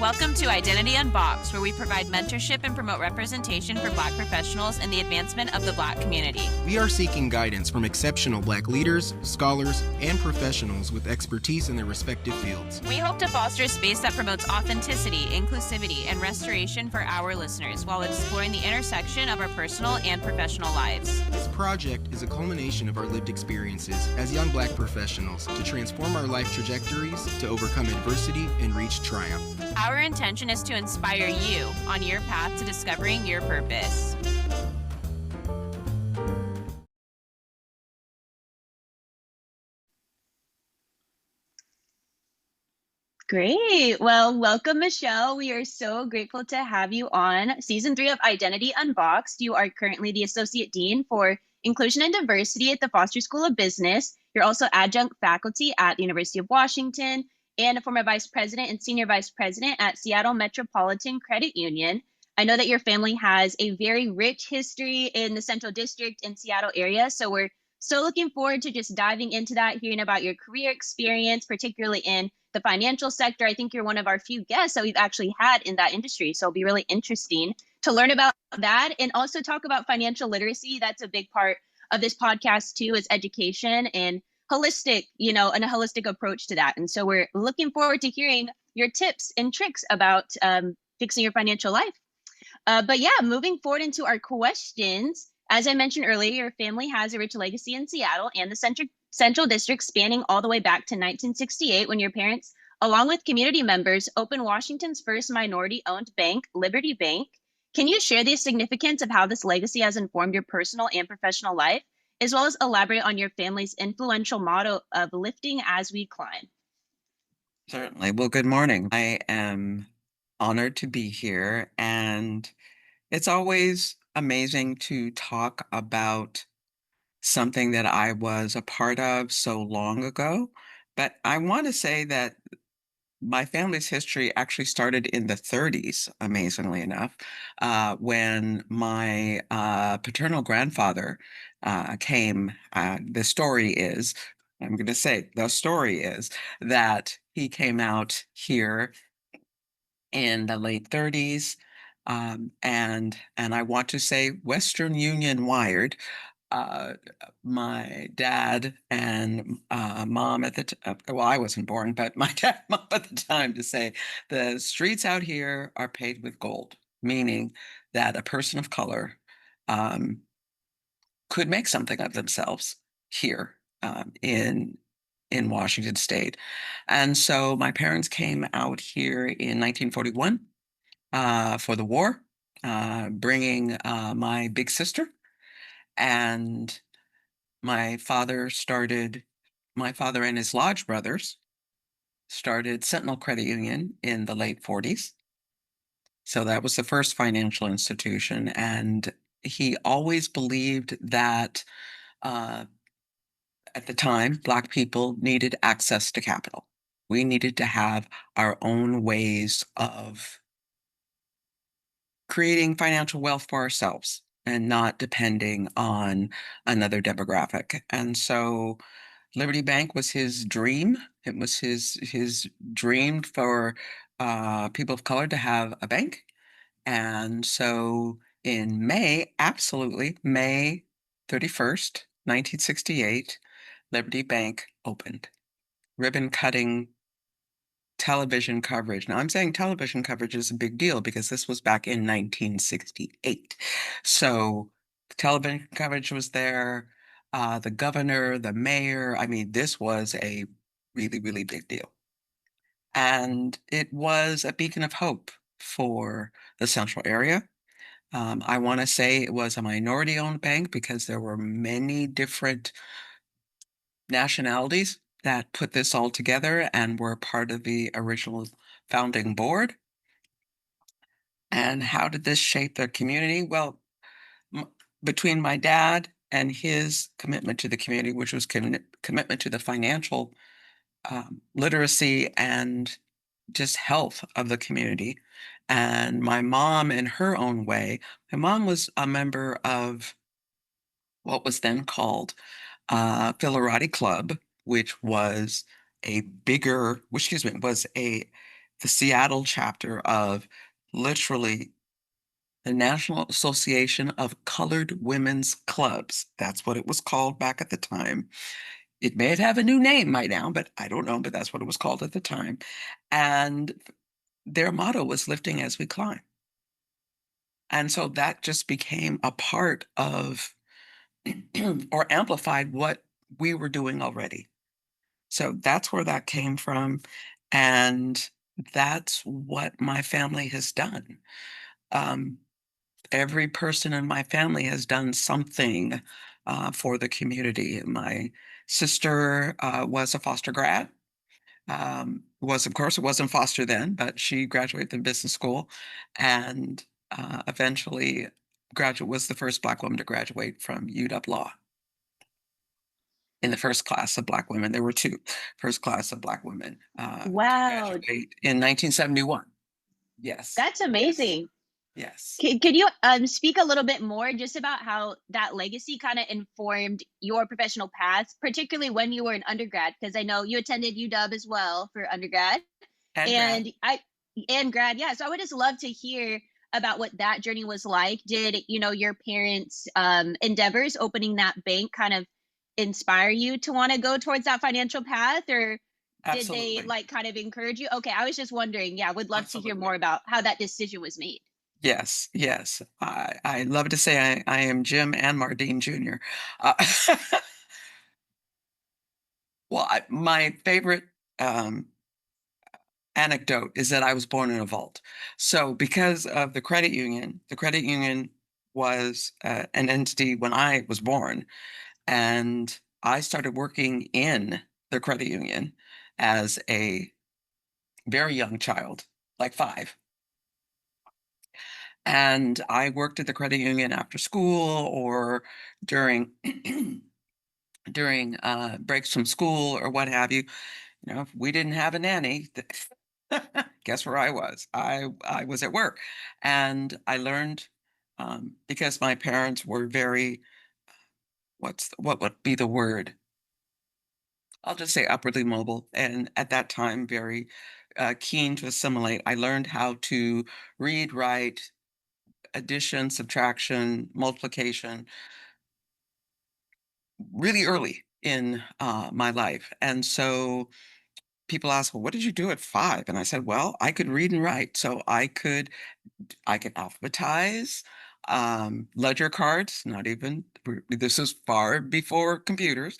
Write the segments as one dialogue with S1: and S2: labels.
S1: Welcome to Identity Unboxed, where we provide mentorship and promote representation for Black professionals in the advancement of the Black community.
S2: We are seeking guidance from exceptional Black leaders, scholars, and professionals with expertise in their respective fields.
S1: We hope to foster a space that promotes authenticity, inclusivity, and restoration for our listeners while exploring the intersection of our personal and professional lives.
S2: This project is a culmination of our lived experiences as young Black professionals to transform our life trajectories, to overcome adversity, and reach triumph.
S1: Our intention is to inspire you on your path to discovering your purpose. Great. Well, welcome, Michelle. We are so grateful to have you on Season 3 of Identity Unboxed. You are currently the Associate Dean for Inclusion and Diversity at the Foster School of Business. You're also adjunct faculty at the University of Washington and a former Vice President and Senior Vice President at Seattle Metropolitan Credit Union. I know that your family has a very rich history in the Central District and Seattle area, so we're so looking forward to just diving into that, hearing about your career experience, particularly in the financial sector. I think you're one of our few guests that we've actually had in that industry, so it'll be really interesting to learn about that and also talk about financial literacy. That's a big part of this podcast too, is education and holistic, and a holistic approach to that. And so we're looking forward to hearing your tips and tricks about fixing your financial life. But yeah, moving forward into our questions. As I mentioned earlier, your family has a rich legacy in Seattle and the Central District, spanning all the way back to 1968, when your parents, along with community members, opened Washington's first minority-owned bank, Liberty Bank. Can you share the significance of how this legacy has informed your personal and professional life, as well as elaborate on your family's influential motto of lifting as we climb?
S3: Certainly. Well, good morning. I am honored to be here, and it's always amazing to talk about something that I was a part of so long ago. But I want to say that my family's history actually started in the 30s, amazingly enough, when my paternal grandfather came. The story is, I'm going to say, the story is that he came out here in the late 30s, and I want to say Western Union wired. Uh, my dad and mom at the well, I wasn't born, but my dad and mom at the time to say the streets out here are paved with gold, meaning that a person of color um, could make something of themselves here in Washington State. And so my parents came out here in 1941 for the war, bringing my big sister. And my father and his lodge brothers started Sentinel Credit Union in the late 40s. So that was the first financial institution. And he always believed that uh, at the time, Black people needed access to capital. We needed to have our own ways of creating financial wealth for ourselves and not depending on another demographic. And so Liberty Bank was his dream. It was his dream for people of color to have a bank. And so in May 31st, 1968, Liberty Bank opened. Ribbon cutting television coverage. Now, I'm saying television coverage is a big deal because this was back in 1968. So television coverage was there. The governor, the mayor, I mean, this was a really, really big deal. And it was a beacon of hope for the central area. I want to say it was a minority-owned bank because there were many different nationalities that put this all together and were part of the original founding board. And how did this shape their community? Well, between my dad and his commitment to the community, which was commitment to the financial literacy and just health of the community, and my mom in her own way, my mom was a member of what was then called Philarati Club, which was was a the Seattle chapter of literally the National Association of Colored Women's Clubs. That's what it was called back at the time. It may have a new name by now, but I don't know, but that's what it was called at the time. And their motto was lifting as we climb. And so that just became a part of or amplified what we were doing already. So that's where that came from. And that's what my family has done. Um, every person in my family has done something for the community. My sister was a foster grad. Was of course it wasn't foster then, but she graduated from business school, and eventually graduate was the first Black woman to graduate from UW Law. In the first class of Black women, there were two first class of Black women to
S1: Wow,
S3: graduate in 1971. Yes,
S1: that's
S3: yes,
S1: amazing.
S3: yes,
S1: Could you speak a little bit more just about how that legacy kind of informed your professional path, particularly when you were an undergrad? Because I know you attended UW as well for undergrad,
S3: and grad.
S1: and I and grad, yeah. So I would just love to hear about what that journey was like. Did your parents' endeavors opening that bank kind of inspire you to want to go towards that financial path, or did they
S3: Absolutely,
S1: like kind of encourage you? Okay, I was just wondering. Yeah, would love to hear
S3: absolutely.
S1: more about how that decision was made.
S3: Yes, yes. I love to say I am Jim and Mardine Jr. Uh, well, my favorite um, anecdote is that I was born in a vault. So, because of the credit union was an entity when I was born, and I started working in the credit union as a very young child, like 5. And I worked at the credit union after school or during during breaks from school or what have you. You know, if we didn't have a nanny, guess where I was? I was at work, and I learned because my parents were very what would be the word? I'll just say upwardly mobile, and at that time very keen to assimilate. I learned how to read, write, addition, subtraction, multiplication really early in my life. And so people ask, well, what did you do at 5? And I said, well, I could read and write. So I can alphabetize, ledger cards, not even, this is far before computers,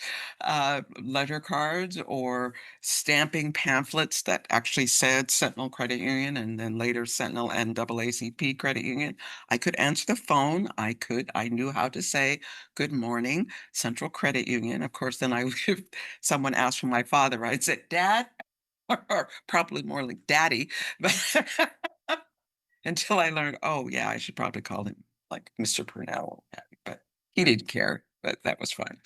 S3: ledger cards or stamping pamphlets that actually said Sentinel Credit Union and then later Sentinel NAACP Credit Union. I could answer the phone. I knew how to say, good morning, Central Credit Union. Of course, then if someone asked for my father, I'd say, Dad, or probably more like Daddy. But until I learned, oh, yeah, I should probably call him, like, Mr. Purnell, but he didn't care, but that was fun.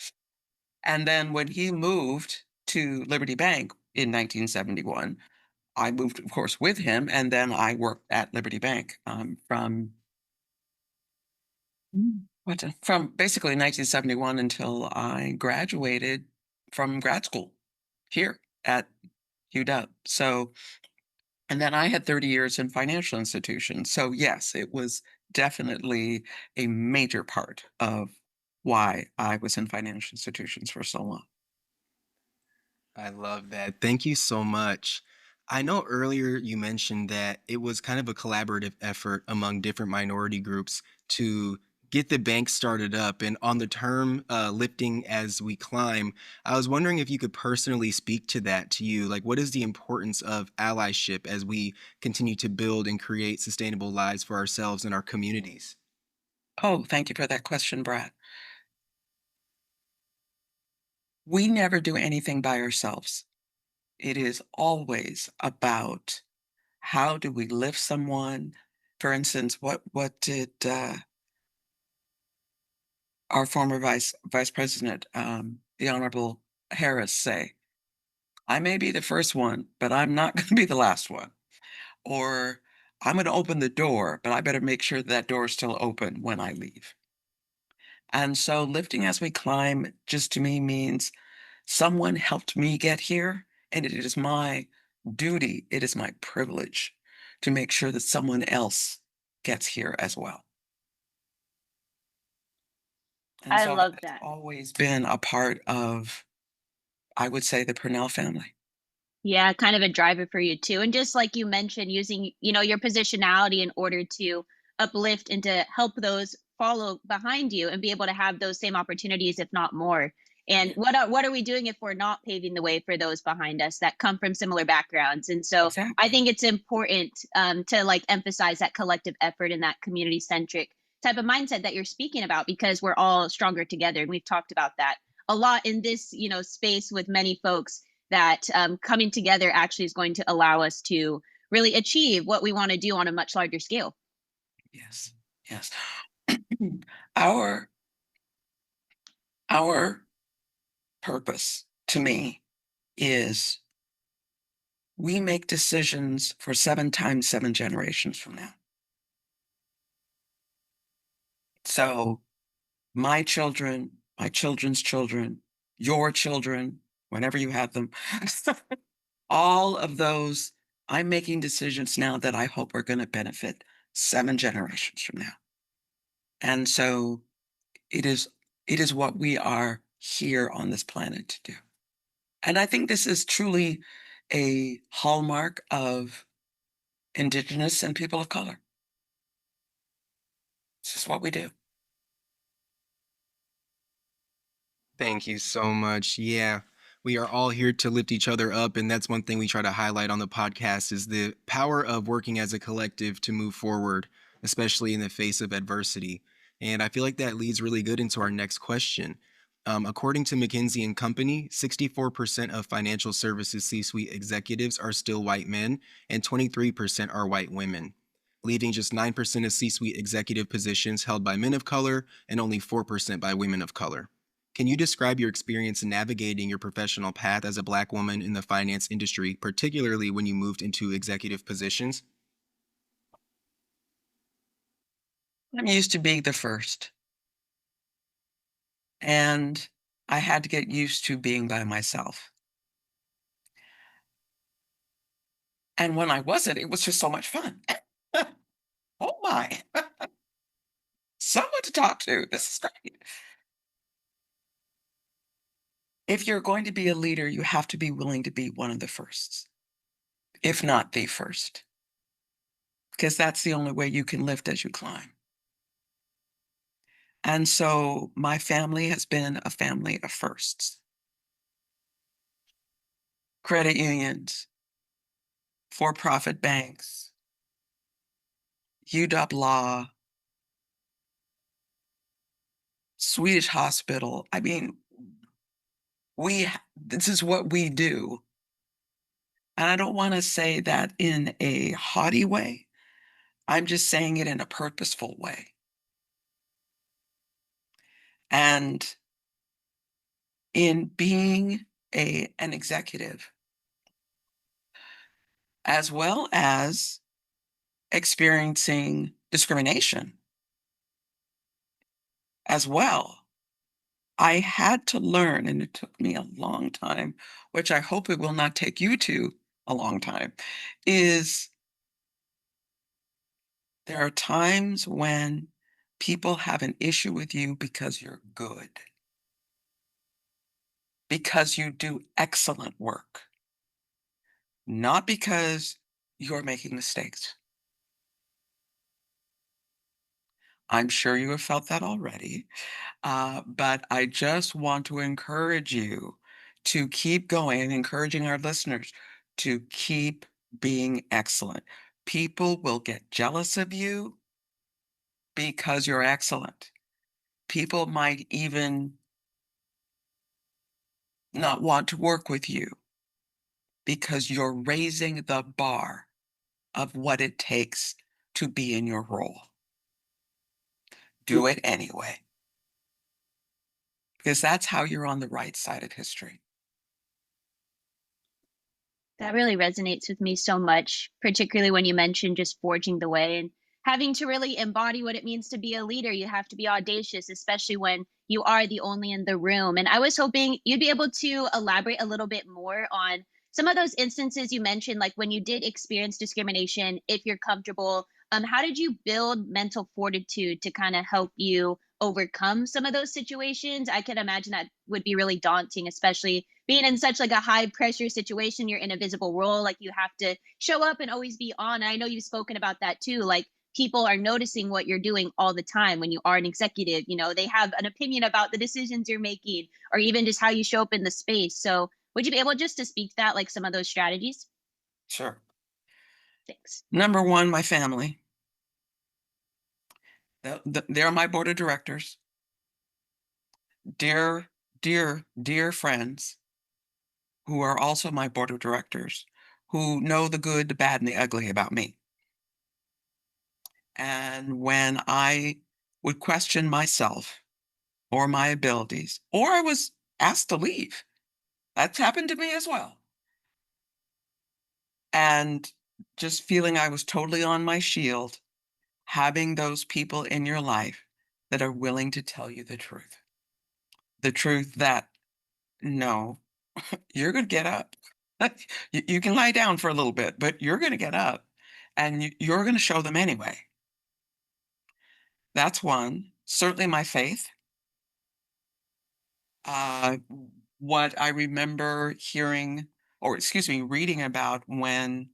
S3: And then when he moved to Liberty Bank in 1971, I moved, of course, with him, and then I worked at Liberty Bank, from basically 1971 until I graduated from grad school here at UW. So and then I had 30 years in financial institutions. So, yes, it was definitely a major part of why I was in financial institutions for so long.
S2: I love that. Thank you so much. I know earlier you mentioned that it was kind of a collaborative effort among different minority groups to get the bank started up. And on the term lifting as we climb, I was wondering if you could personally speak to that to you. Like, what is the importance of allyship as we continue to build and create sustainable lives for ourselves and our communities?
S3: Oh, thank you for that question, Brad. We never do anything by ourselves. It is always about how do we lift someone. For instance, what did our former vice president, the Honorable Harris, say? I may be the first one, but I'm not going to be the last one. Or I'm going to open the door, but I better make sure that door is still open when I leave. And so lifting as we climb just to me means someone helped me get here, and it is my duty, it is my privilege to make sure that someone else gets here as well. And
S1: I
S3: so
S1: love
S3: that's
S1: that.
S3: always been a part of, I would say, the Purnell family.
S1: Yeah, kind of a driver for you too. And just like you mentioned, using, your positionality in order to uplift and to help those follow behind you and be able to have those same opportunities, if not more. And
S3: Yeah,
S1: what are we doing if we're not paving the way for those behind us that come from similar backgrounds? And so I
S3: exactly.
S1: think it's important to like emphasize that collective effort and that community centric type of mindset that you're speaking about, because we're all stronger together. And we've talked about that a lot in this, space with many folks, that coming together actually is going to allow us to really achieve what we want to do on a much larger scale.
S3: Yes, yes. Our our purpose, to me, is we make decisions for 7 times 7 generations from now. So, my children, my children's children, your children, whenever you have them, all of those, I'm making decisions now that I hope are gonna benefit 7 generations from now. And so it is what we are here on this planet to do. And I think this is truly a hallmark of Indigenous and people of color. It's just what we do.
S2: Thank you so much. Yeah, we are all here to lift each other up, and that's one thing we try to highlight on the podcast is the power of working as a collective to move forward, especially in the face of adversity. And I feel like that leads really good into our next question. According to McKinsey and Company, 64% of financial services C-suite executives are still white men, and 23% are white women, leaving just 9% of C-suite executive positions held by men of color and only 4% by women of color. Can you describe your experience in navigating your professional path as a Black woman in the finance industry, particularly when you moved into executive positions?
S3: I'm used to being the first, and I had to get used to being by myself. And when I wasn't, it was just so much fun. Oh my, someone to talk to. This is great. If you're going to be a leader, you have to be willing to be one of the firsts, if not the first, because that's the only way you can lift as you climb. And so my family has been a family of firsts. Credit unions, for-profit banks, UW Law, Swedish Hospital. I mean, this is what we do. And I don't want to say that in a haughty way. I'm just saying it in a purposeful way. And in being an executive, as well as experiencing discrimination as well, I had to learn, and it took me a long time, which I hope it will not take you to a long time, is there are times when people have an issue with you because you're good, because you do excellent work, not because you're making mistakes. I'm sure you have felt that already. But I just want to encourage you to keep going and encouraging our listeners to keep being excellent. People will get jealous of you because you're excellent. People might even not want to work with you because you're raising the bar of what it takes to be in your role. Do it anyway, because that's how you're on the right side of history.
S1: That really resonates with me so much, particularly when you mentioned just forging the way and having to really embody what it means to be a leader. You have to be audacious, especially when you are the only in the room. And I was hoping you'd be able to elaborate a little bit more on some of those instances you mentioned, like when you did experience discrimination, if you're comfortable, how did you build mental fortitude to kind of help you overcome some of those situations? I can imagine that would be really daunting, especially being in such like a high pressure situation. You're in a visible role, like you have to show up and always be on. And I know you've spoken about that too. Like people are noticing what you're doing all the time when you are an executive. You know, they have an opinion about the decisions you're making or even just how you show up in the space. So would you be able just to speak to that, like some of those strategies?
S3: Sure.
S1: Thanks.
S3: Number one, my family. They're my board of directors. Dear, dear friends who are also my board of directors, who know the good, the bad, and the ugly about me. And when I would question myself or my abilities, or I was asked to leave, that's happened to me as well. And just feeling I was totally on my shield, having those people in your life that are willing to tell you the truth. The truth that, no, you're going to get up. You can lie down for a little bit, but you're going to get up and you're going to show them anyway. That's one. Certainly my faith. Uh, what I remember hearing, or excuse me, reading about when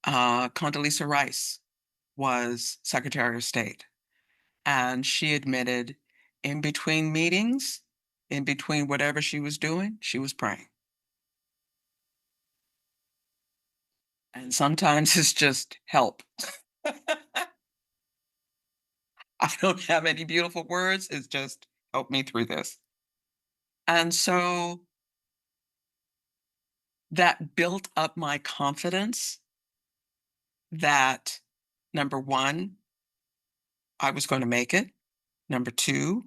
S3: Condoleezza Rice was Secretary of State. And she admitted in between meetings, in between whatever she was doing, she was praying. And sometimes it's just help. I don't have any beautiful words. It's just help me through this. And so that built up my confidence that number one, I was going to make it. Number two,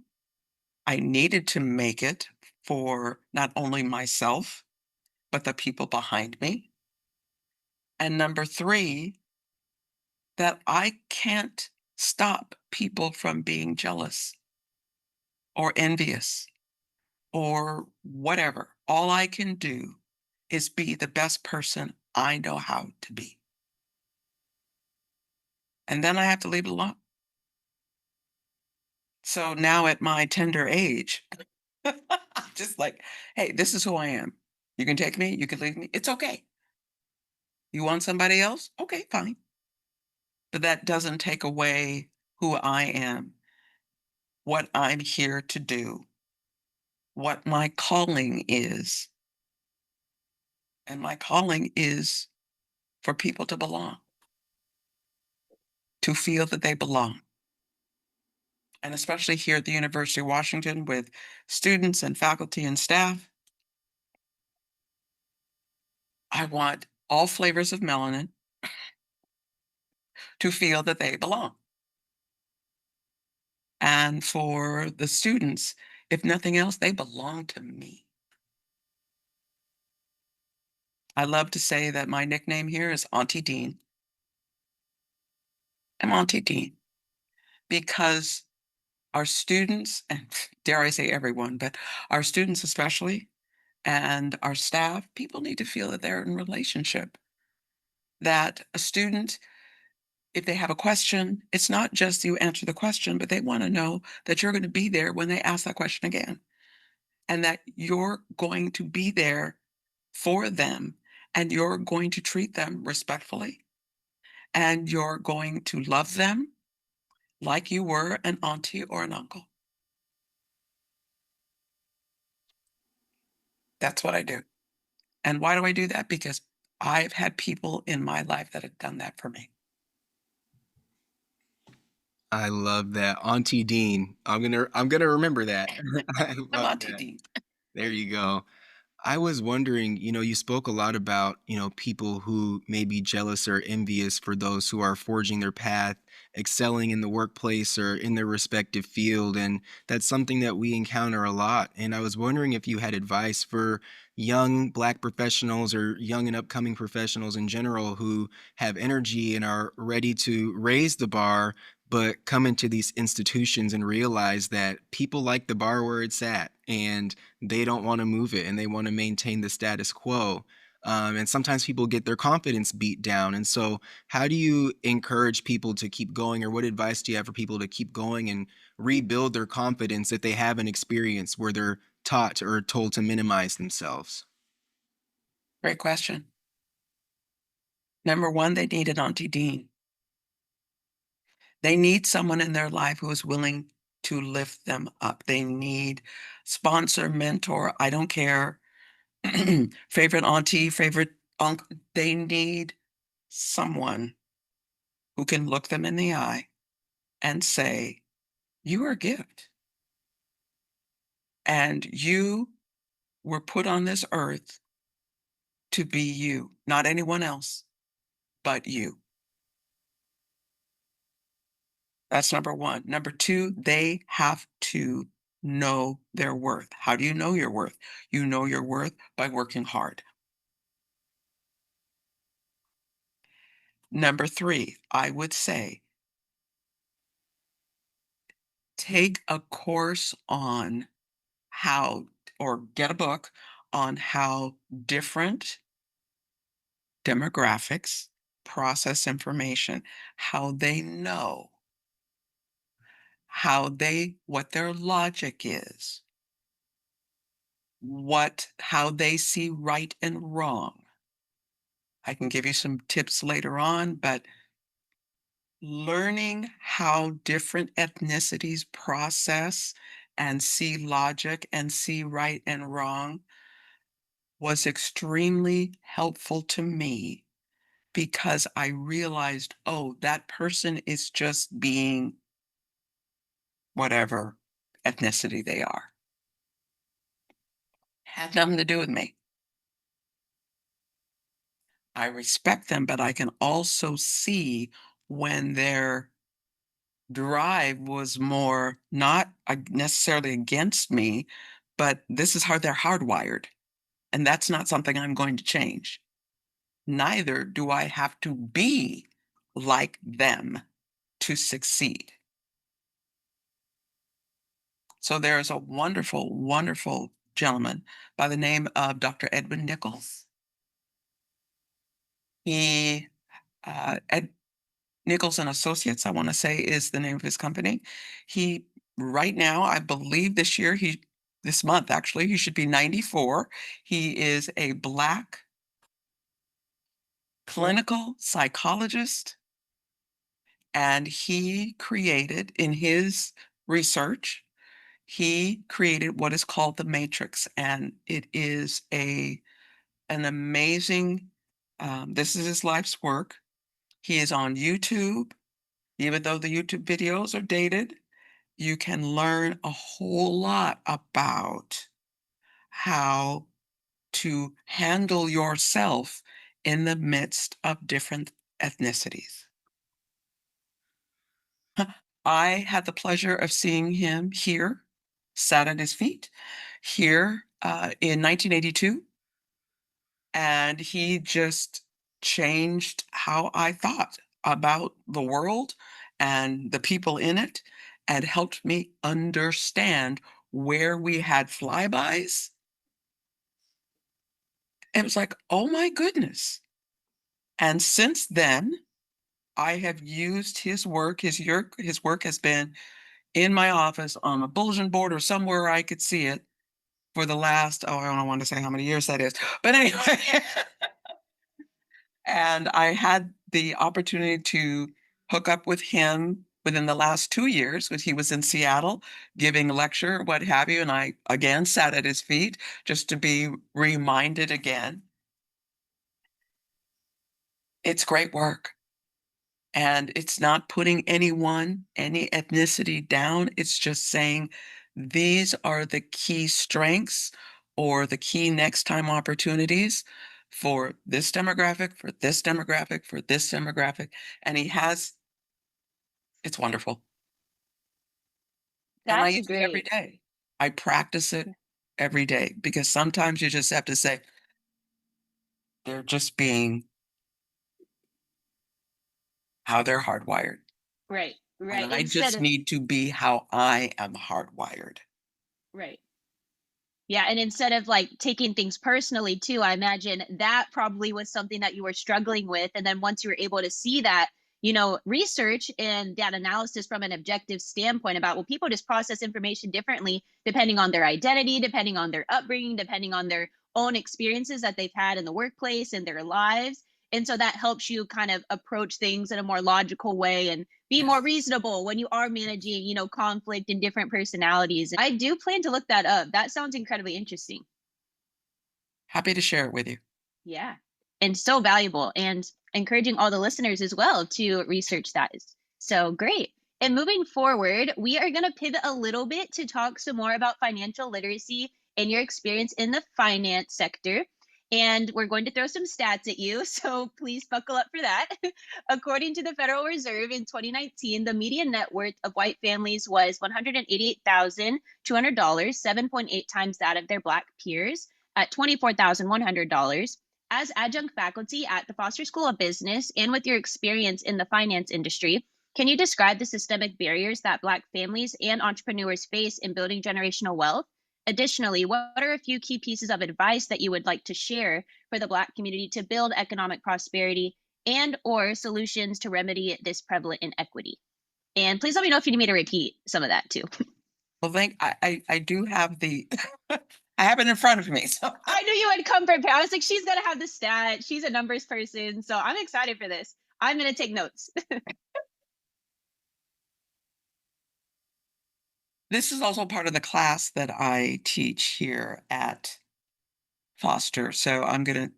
S3: I needed to make it for not only myself, but the people behind me. And number three, that I can't stop people from being jealous or envious or whatever. All I can do is be the best person I know how to be. And then I have to leave it alone. So now at my tender age, I'm just like, hey, this is who I am. You can take me, you can leave me. It's okay. You want somebody else? Okay, fine. But that doesn't take away who I am, what I'm here to do, what my calling is. And my calling is for people to belong, to feel that they belong. And especially here at the University of Washington with students and faculty and staff, I want all flavors of melanin to feel that they belong. And for the students, if nothing else, they belong to me. I love to say that my nickname here is Auntie Dean. I'm Auntie Dean because our students, and dare I say everyone, but our students especially, and our staff, people need to feel that they're in relationship. That a student, if they have a question, it's not just you answer the question, but they want to know that you're going to be there when they ask that question again, and that you're going to be there for them, and you're going to treat them respectfully, and you're going to love them like you were an auntie or an uncle. That's what I do. And why do I do that? Because I've had people in my life that have done that for me.
S2: I love that. Auntie Dean. I'm gonna remember that. I
S3: I'm
S2: love
S3: Auntie
S2: that.
S3: Dean.
S2: There you go. I was wondering, you spoke a lot about, people who may be jealous or envious for those who are forging their path, excelling in the workplace or in their respective field. And that's something that we encounter a lot. And I was wondering if you had advice for young Black professionals or young and upcoming professionals in general who have energy and are ready to raise the bar, but come into these institutions and realize that people like the bar where it's at and they don't want to move it and they want to maintain the status quo. And sometimes people get their confidence beat down. And so, how do you encourage people to keep going, or what advice do you have for people to keep going and rebuild their confidence if they have an experience where they're taught or told to minimize themselves?
S3: Great question. Number one, they need an auntie dean. They need someone in their life who is willing to lift them up. They need sponsor, mentor, I don't care, favorite auntie, favorite uncle. They need someone who can look them in the eye and say, "You are a gift, and you were put on this earth to be you, not anyone else, but you." That's number one. Number two, they have to know their worth. How do you know your worth? You know your worth by working hard. Number three, I would say take a course on how, or get a book on how different demographics process information, how they know, what their logic is, how they see right and wrong. I can give you some tips later on, but learning how different ethnicities process and see logic and see right and wrong was extremely helpful to me because I realized, oh, that person is just being whatever ethnicity they are. Had nothing to do with me. I respect them, but I can also see when their drive was more not necessarily against me, but this is how they're hardwired. And that's not something I'm going to change. Neither do I have to be like them to succeed. So there is a wonderful, wonderful gentleman by the name of Dr. Edwin Nichols. He, Ed Nichols and Associates, I want to say, is the name of his company. He, right now, I believe this month actually, he should be 94. He is a Black clinical psychologist, and he created in his research, he created what is called the matrix, and it is an amazing, this is his life's work. He is on YouTube. Even though the YouTube videos are dated, you can learn a whole lot about how to handle yourself in the midst of different ethnicities. I had the pleasure of seeing him here, sat at his feet, here in 1982, and he just changed how I thought about the world and the people in it, and helped me understand where we had flybys. It was like, oh my goodness. And since then, I have used his work. His work has been in my office on a bulletin board or somewhere I could see it for the last, oh, I don't want to say how many years that is. But anyway, and I had the opportunity to hook up with him within the last 2 years when he was in Seattle giving a lecture, what have you, and I again sat at his feet just to be reminded again. It's great work, and it's not putting any ethnicity down, it's just saying, "These are the key strengths or the key next time opportunities for this demographic, for this demographic, for this demographic," and he has it's wonderful, and I
S1: That's
S3: use it every
S1: great.
S3: day. I practice it every day because sometimes you just have to say, "They're just being how they're hardwired."
S1: Right.
S3: And
S1: Right.
S3: I
S1: Instead
S3: just
S1: of,
S3: need to be how I am hardwired.
S1: right. Yeah, and instead of like taking things personally too, I imagine that probably was something that you were struggling with. And then once you were able to see that, research and that analysis from an objective standpoint about, well, people just process information differently depending on their identity, depending on their upbringing, depending on their own experiences that they've had in the workplace and their lives. And so that helps you kind of approach things in a more logical way and be more
S3: Yes.
S1: reasonable when you are managing, conflict and different personalities. I do plan to look that up. That sounds incredibly interesting.
S3: Happy to share it with you.
S1: Yeah. And so valuable and encouraging all the listeners as well to research that. So great. And moving forward, we are going to pivot a little bit to talk some more about financial literacy and your experience in the finance sector. And we're going to throw some stats at you. So please buckle up for that. According to the Federal Reserve in 2019, the median net worth of white families was $188,200, 7.8 times that of their Black peers at $24,100. As adjunct faculty at the Foster School of Business and with your experience in the finance industry, can you describe the systemic barriers that Black families and entrepreneurs face in building generational wealth? Additionally, what are a few key pieces of advice that you would like to share for the Black community to build economic prosperity and or solutions to remedy this prevalent inequity? And please let me know if you need me to repeat some of that too.
S3: Well, I do have the I have it in front of me. So
S1: I knew you would come prepared. I was like, she's gonna have the stat. She's a numbers person, so I'm excited for this. I'm gonna take notes.
S3: this is also part of the class that I teach here at Foster. So I'm going to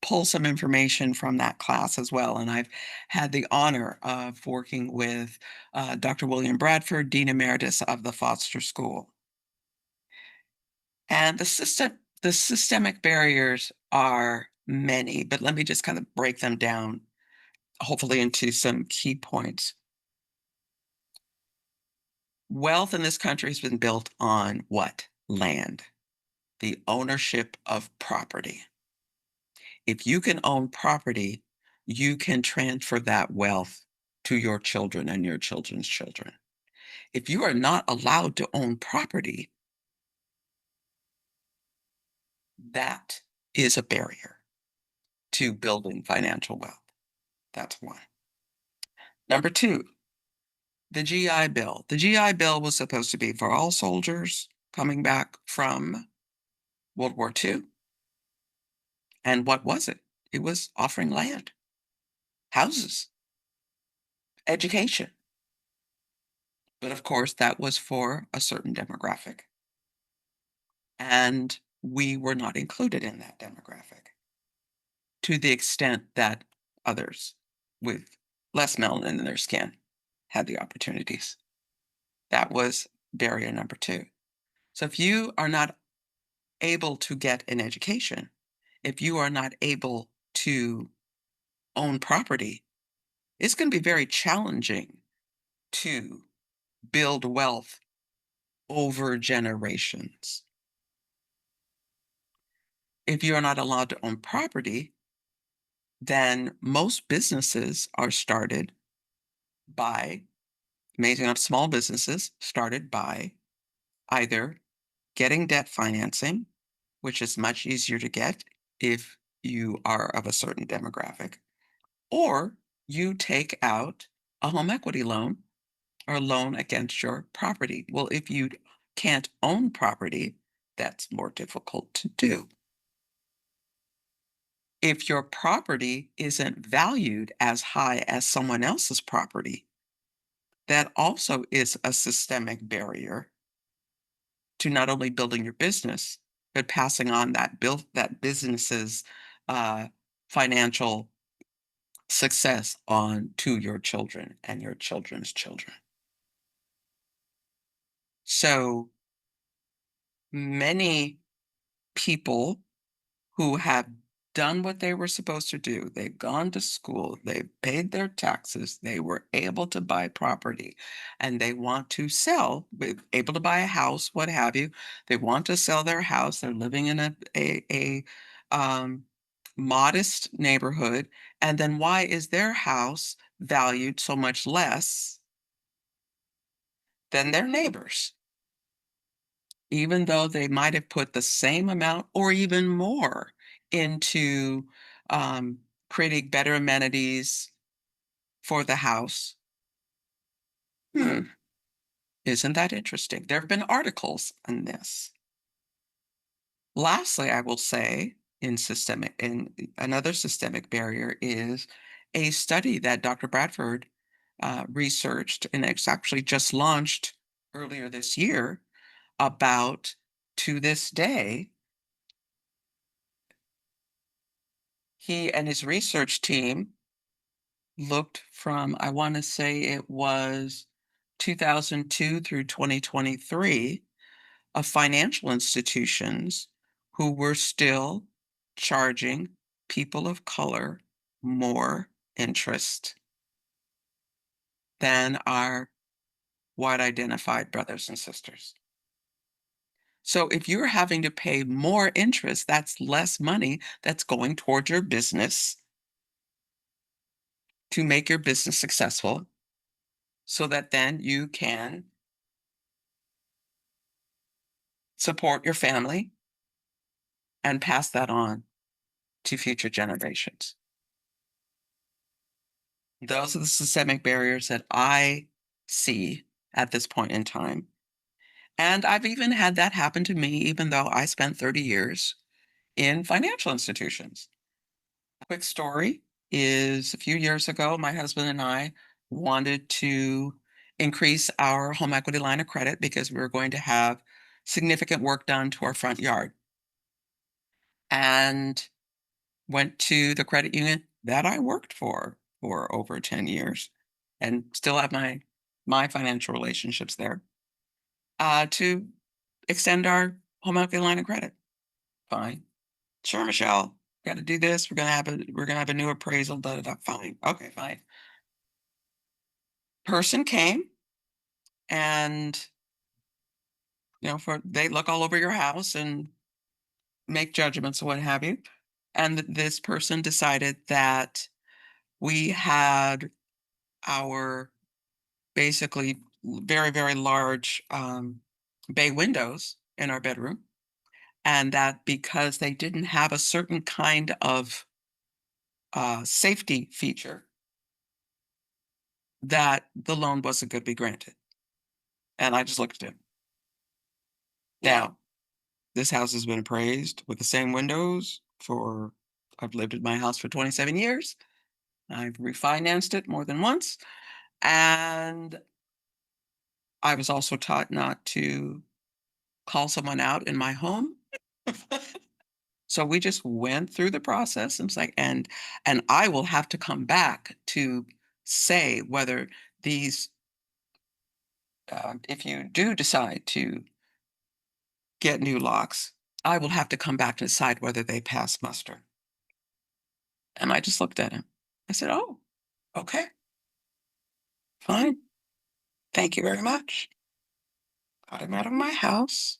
S3: pull some information from that class as well. And I've had the honor of working with Dr. William Bradford, Dean Emeritus of the Foster School. And the systemic barriers are many, but let me just kind of break them down, hopefully into some key points. Wealth in this country has been built on what? Land, the ownership of property. If you can own property, you can transfer that wealth to your children and your children's children. If you are not allowed to own property, that is a barrier to building financial wealth. That's one. Number two, the GI Bill. The GI Bill was supposed to be for all soldiers coming back from World War II. And what was it? It was offering land, houses, education. But of course, that was for a certain demographic. And we were not included in that demographic to the extent that others with less melanin in their skin had the opportunities. That was barrier number two. So if you are not able to get an education, if you are not able to own property, it's going to be very challenging to build wealth over generations. If you are not allowed to own property, then most businesses are started by, amazing enough, small businesses started by either getting debt financing, which is much easier to get if you are of a certain demographic, or you take out a home equity loan or a loan against your property. Well, if you can't own property, that's more difficult to do. If your property isn't valued as high as someone else's property, that also is a systemic barrier to not only building your business, but passing on that business's uh, financial success on to your children and your children's children. So many people who have done what they were supposed to do. They've gone to school, they've paid their taxes, they were able to buy property, and they want to sell, able to buy a house, what have you. They want to sell their house. They're living in a um, modest neighborhood. And then why is their house valued so much less than their neighbors, even though they might have put the same amount or even more into um, creating better amenities for the house. Hmm, isn't that interesting? There have been articles on this. Lastly, I will say in another systemic barrier is a study that Dr. Bradford researched, and it's actually just launched earlier this year about, to this day, he and his research team looked from, I want to say it was 2002 through 2023, of financial institutions who were still charging people of color more interest than our white identified brothers and sisters. So if you're having to pay more interest, that's less money that's going toward your business to make your business successful so that then you can support your family and pass that on to future generations. Those are the systemic barriers that I see at this point in time. And I've even had that happen to me, even though I spent 30 years in financial institutions. Quick story is a few years ago, my husband and I wanted to increase our home equity line of credit because we were going to have significant work done to our front yard. And went to the credit union that I worked for over 10 years and still have my financial relationships there, to extend our home equity line of credit. Fine. Sure, Michelle, gotta do this. We're gonna have a new appraisal, da da da. Fine. Okay, fine. Person came and they look all over your house and make judgments and what have you. And this person decided that we had our basically very, very large bay windows in our bedroom. And that because they didn't have a certain kind of safety feature, that the loan wasn't going to be granted. And I just looked at him. Now, this house has been appraised with the same windows for, I've lived in my house for 27 years. I've refinanced it more than once. And I was also taught not to call someone out in my home. So we just went through the process and it's like, and I will have to come back to say whether these, if you do decide to get new locks, I will have to come back to decide whether they pass muster. And I just looked at him. I said, "Oh, okay, fine. Thank you very much." Got him out of my house,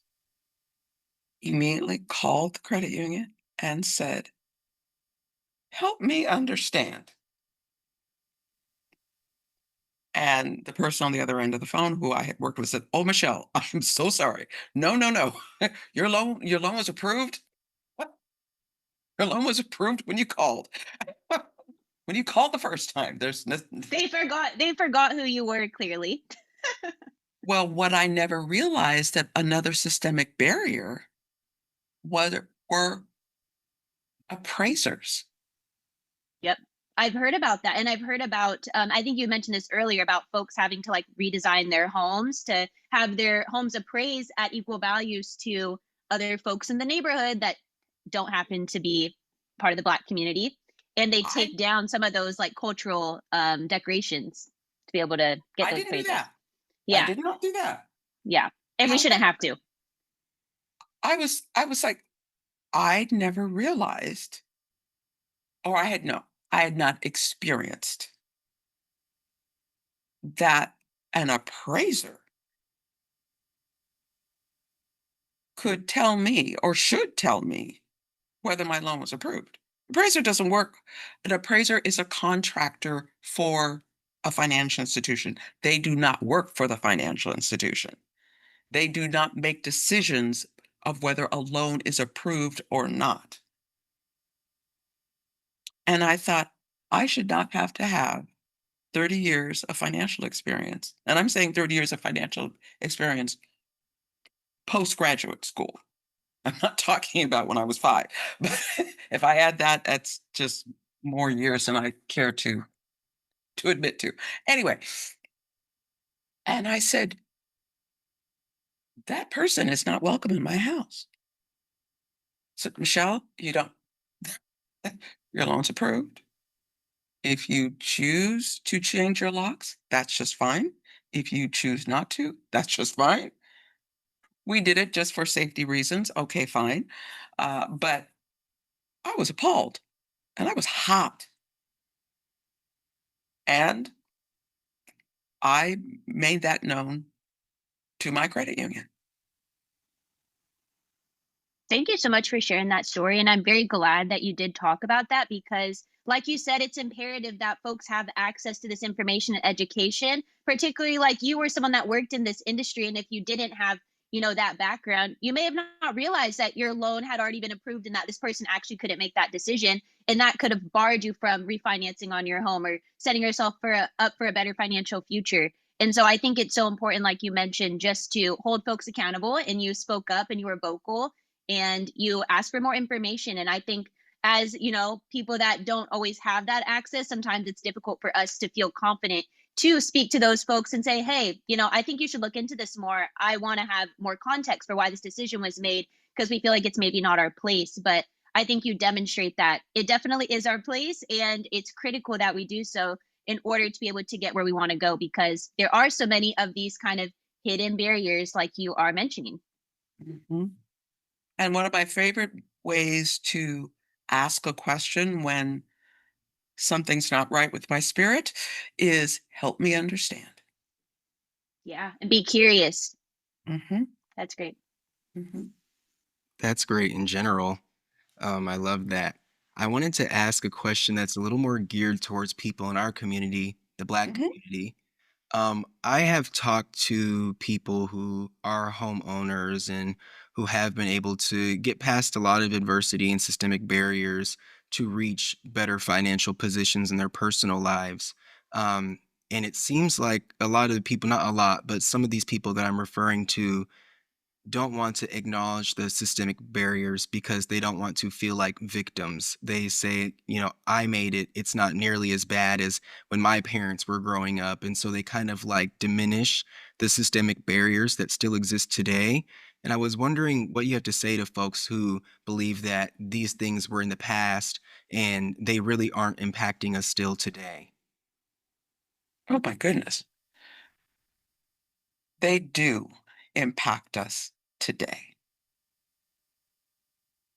S3: immediately called the credit union and said, "Help me understand." And the person on the other end of the phone who I had worked with said, "Oh, Michelle, I'm so sorry. No, no, no. Your loan was approved. What? Your loan was approved when you called. When you called the first time. There's no,
S1: They forgot who you were, clearly.
S3: well, what I never realized that another systemic barrier were appraisers.
S1: Yep. I've heard about that. And I've heard about, I think you mentioned this earlier about folks having to like redesign their homes to have their homes appraised at equal values to other folks in the neighborhood that don't happen to be part of the Black community. And they
S3: I
S1: take down some of those like cultural decorations to be able to get
S3: I
S1: those
S3: didn't do
S1: appraisals.
S3: that. I
S1: Yeah.
S3: did not do that.
S1: Yeah. And we shouldn't
S3: However,
S1: have to.
S3: I was like, I'd never realized, or I had not experienced that an appraiser could tell me or should tell me whether my loan was approved. Appraiser doesn't work. An appraiser is a contractor for a financial institution. They do not work for the financial institution. They do not make decisions of whether a loan is approved or not. And I thought, I should not have to have 30 years of financial experience. And I'm saying 30 years of financial experience postgraduate school. I'm not talking about when I was 5. But if I add that, that's just more years than I care to admit to. Anyway, and I said, that person is not welcome in my house. So, Michelle, you don't, your loan's approved. If you choose to change your locks, that's just fine. If you choose not to, that's just fine. We did it just for safety reasons. Okay, fine. But I was appalled and I was hot. And I made that known to my credit union.
S1: Thank you so much for sharing that story. And I'm very glad that you did talk about that because, like you said, it's imperative that folks have access to this information and education, particularly like you were someone that worked in this industry. And if you didn't have, that background, you may have not realized that your loan had already been approved and that this person actually couldn't make that decision. And that could have barred you from refinancing on your home or setting yourself up for a better financial future. And so I think it's so important, like you mentioned, just to hold folks accountable. And you spoke up and you were vocal and you ask for more information. And I think as people that don't always have that access, sometimes it's difficult for us to feel confident to speak to those folks and say, hey, I think you should look into this more. I want to have more context for why this decision was made, because we feel like it's maybe not our place. But I think you demonstrate that it definitely is our place, and it's critical that we do so in order to be able to get where we want to go, because there are so many of these kind of hidden barriers like you are mentioning.
S3: Mhm. And one of my favorite ways to ask a question when something's not right with my spirit is help me understand.
S1: Yeah, and be curious.
S3: Hmm.
S1: That's great.
S3: Hmm.
S2: That's great in general. I love that. I wanted to ask a question that's a little more geared towards people in our community, the Black
S3: Hmm.
S2: community. I have talked to people who are homeowners and who have been able to get past a lot of adversity and systemic barriers to reach better financial positions in their personal lives. Um, and it seems like a lot of the people, not a lot, but some of these people that I'm referring to don't want to acknowledge the systemic barriers because they don't want to feel like victims. They say, I made it. It's not nearly as bad as when my parents were growing up. And so they kind of like diminish the systemic barriers that still exist today. And I was wondering what you have to say to folks who believe that these things were in the past and they really aren't impacting us still today.
S3: Oh my goodness. They do impact us today.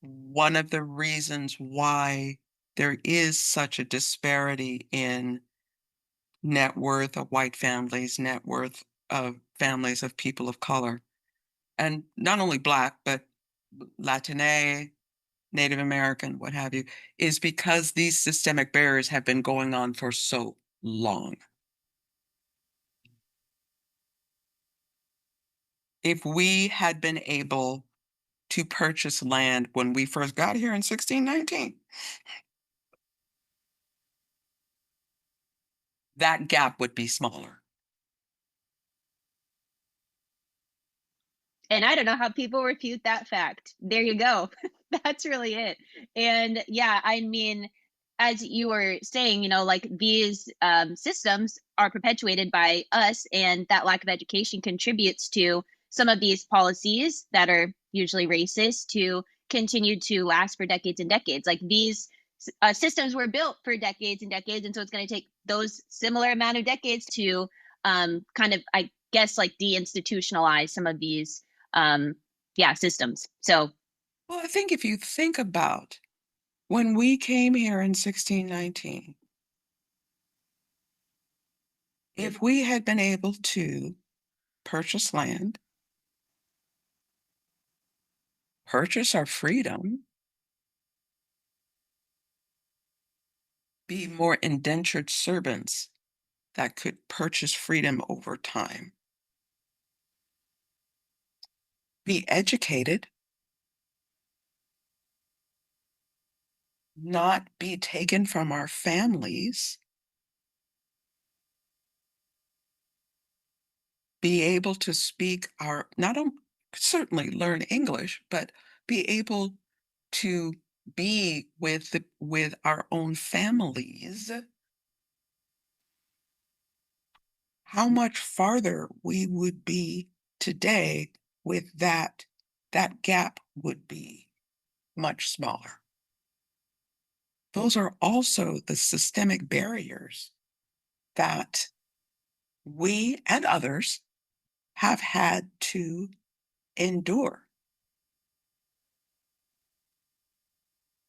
S3: One of the reasons why there is such a disparity in net worth of white families, net worth of families of people of color, and not only Black, but Latine, Native American, what have you, is because these systemic barriers have been going on for so long. If we had been able to purchase land when we first got here in 1619, that gap would be smaller.
S1: And I don't know how people refute that fact. There you go. That's really it. And yeah, I mean, as you were saying, like these systems are perpetuated by us, and that lack of education contributes to some of these policies that are usually racist to continue to last for decades and decades. Like these systems were built for decades and decades, and so it's going to take those similar amount of decades to kind of, I guess, like deinstitutionalize some of these systems. So
S3: Well, I think if you think about when we came here in 1619, if we had been able to purchase land, purchase our freedom, be more indentured servants that could purchase freedom over time. Be educated, not be taken from our families, be able to speak our not on, certainly learn English, but be able to be with our own families. How much farther we would be today with that gap would be much smaller. Those are also the systemic barriers that we and others have had to endure.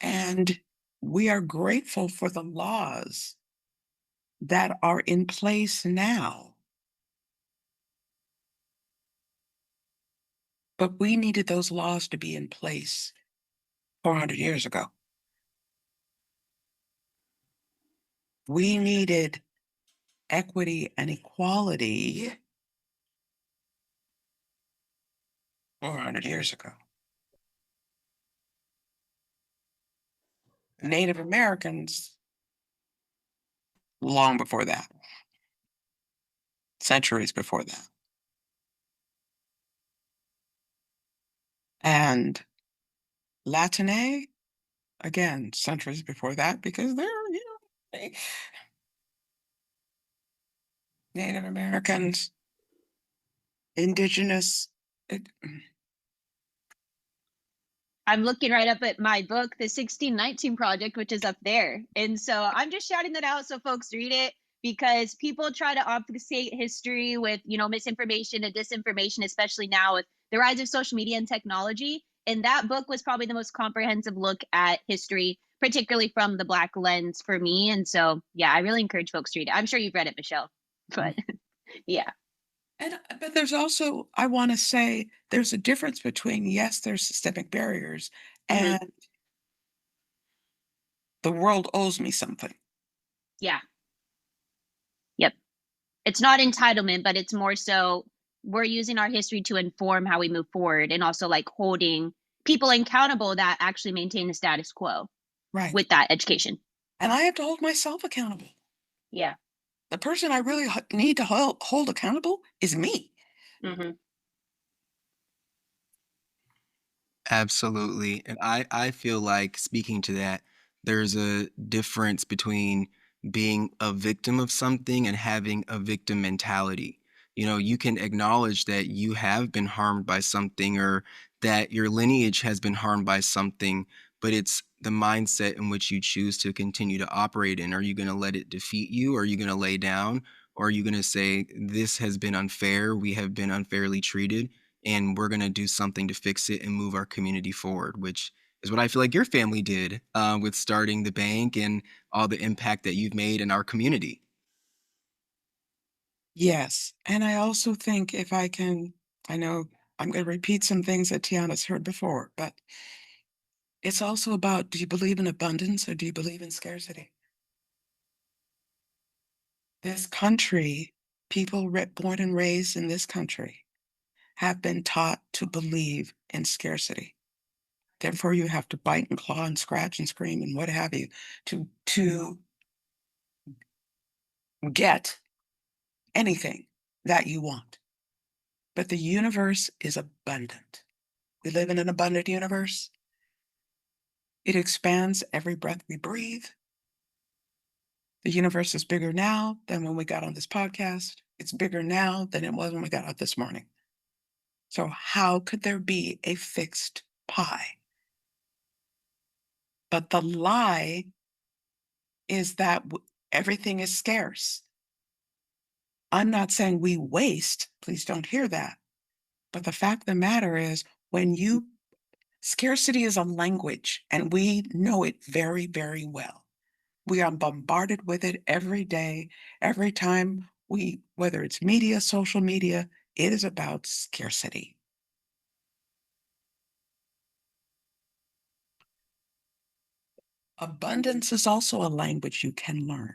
S3: And we are grateful for the laws that are in place now. But we needed those laws to be in place 400 years ago. We needed equity and equality 400 years ago. Native Americans, long before that, centuries before that. And Latine, again, centuries before that, because they're, Native Americans, indigenous. It,
S1: I'm looking right up at my book, The 1619 Project, which is up there. And so I'm just shouting that out so folks read it because people try to obfuscate history with, misinformation and disinformation, especially now with the rise of social media and technology. And that book was probably the most comprehensive look at history, particularly from the Black lens for me. And so, yeah, I really encourage folks to read it. I'm sure you've read it, Michelle, but yeah.
S3: but there's also, I want to say, there's a difference between, yes, there's systemic barriers,
S1: Hmm.
S3: and the world owes me something.
S1: Yeah. Yep. It's not entitlement, but it's more so we're using our history to inform how we move forward and also like holding people accountable that actually maintain the status quo
S3: Right.
S1: with that education.
S3: And I have to hold myself accountable.
S1: Yeah.
S3: The person I really need to hold accountable is me.
S1: Hmm.
S2: Absolutely. And I feel like speaking to that, there's a difference between being a victim of something and having a victim mentality. You can acknowledge that you have been harmed by something or that your lineage has been harmed by something, but it's the mindset in which you choose to continue to operate in. Are you going to let it defeat you? Are you going to lay down? Or are you going to say, this has been unfair? We have been unfairly treated and we're going to do something to fix it and move our community forward, which is what I feel like your family did with starting the bank and all the impact that you've made in our community.
S3: Yes. And I also think if I can, I know I'm going to repeat some things that Tiana's heard before, but it's also about, do you believe in abundance or do you believe in scarcity? This country, people born and raised in this country have been taught to believe in scarcity. Therefore, you have to bite and claw and scratch and scream and what have you to get anything that you want. But the universe is abundant. We live in an abundant universe. It expands every breath we breathe. The universe is bigger now than when we got on this podcast. It's bigger now than it was when we got out this morning. So, how could there be a fixed pie? But the lie is that everything is scarce. I'm not saying we waste, please don't hear that. But the fact of the matter is, when you scarcity is a language, and we know it very, very well. We are bombarded with it every day, every time whether it's media, social media, it is about scarcity. Abundance is also a language you can learn.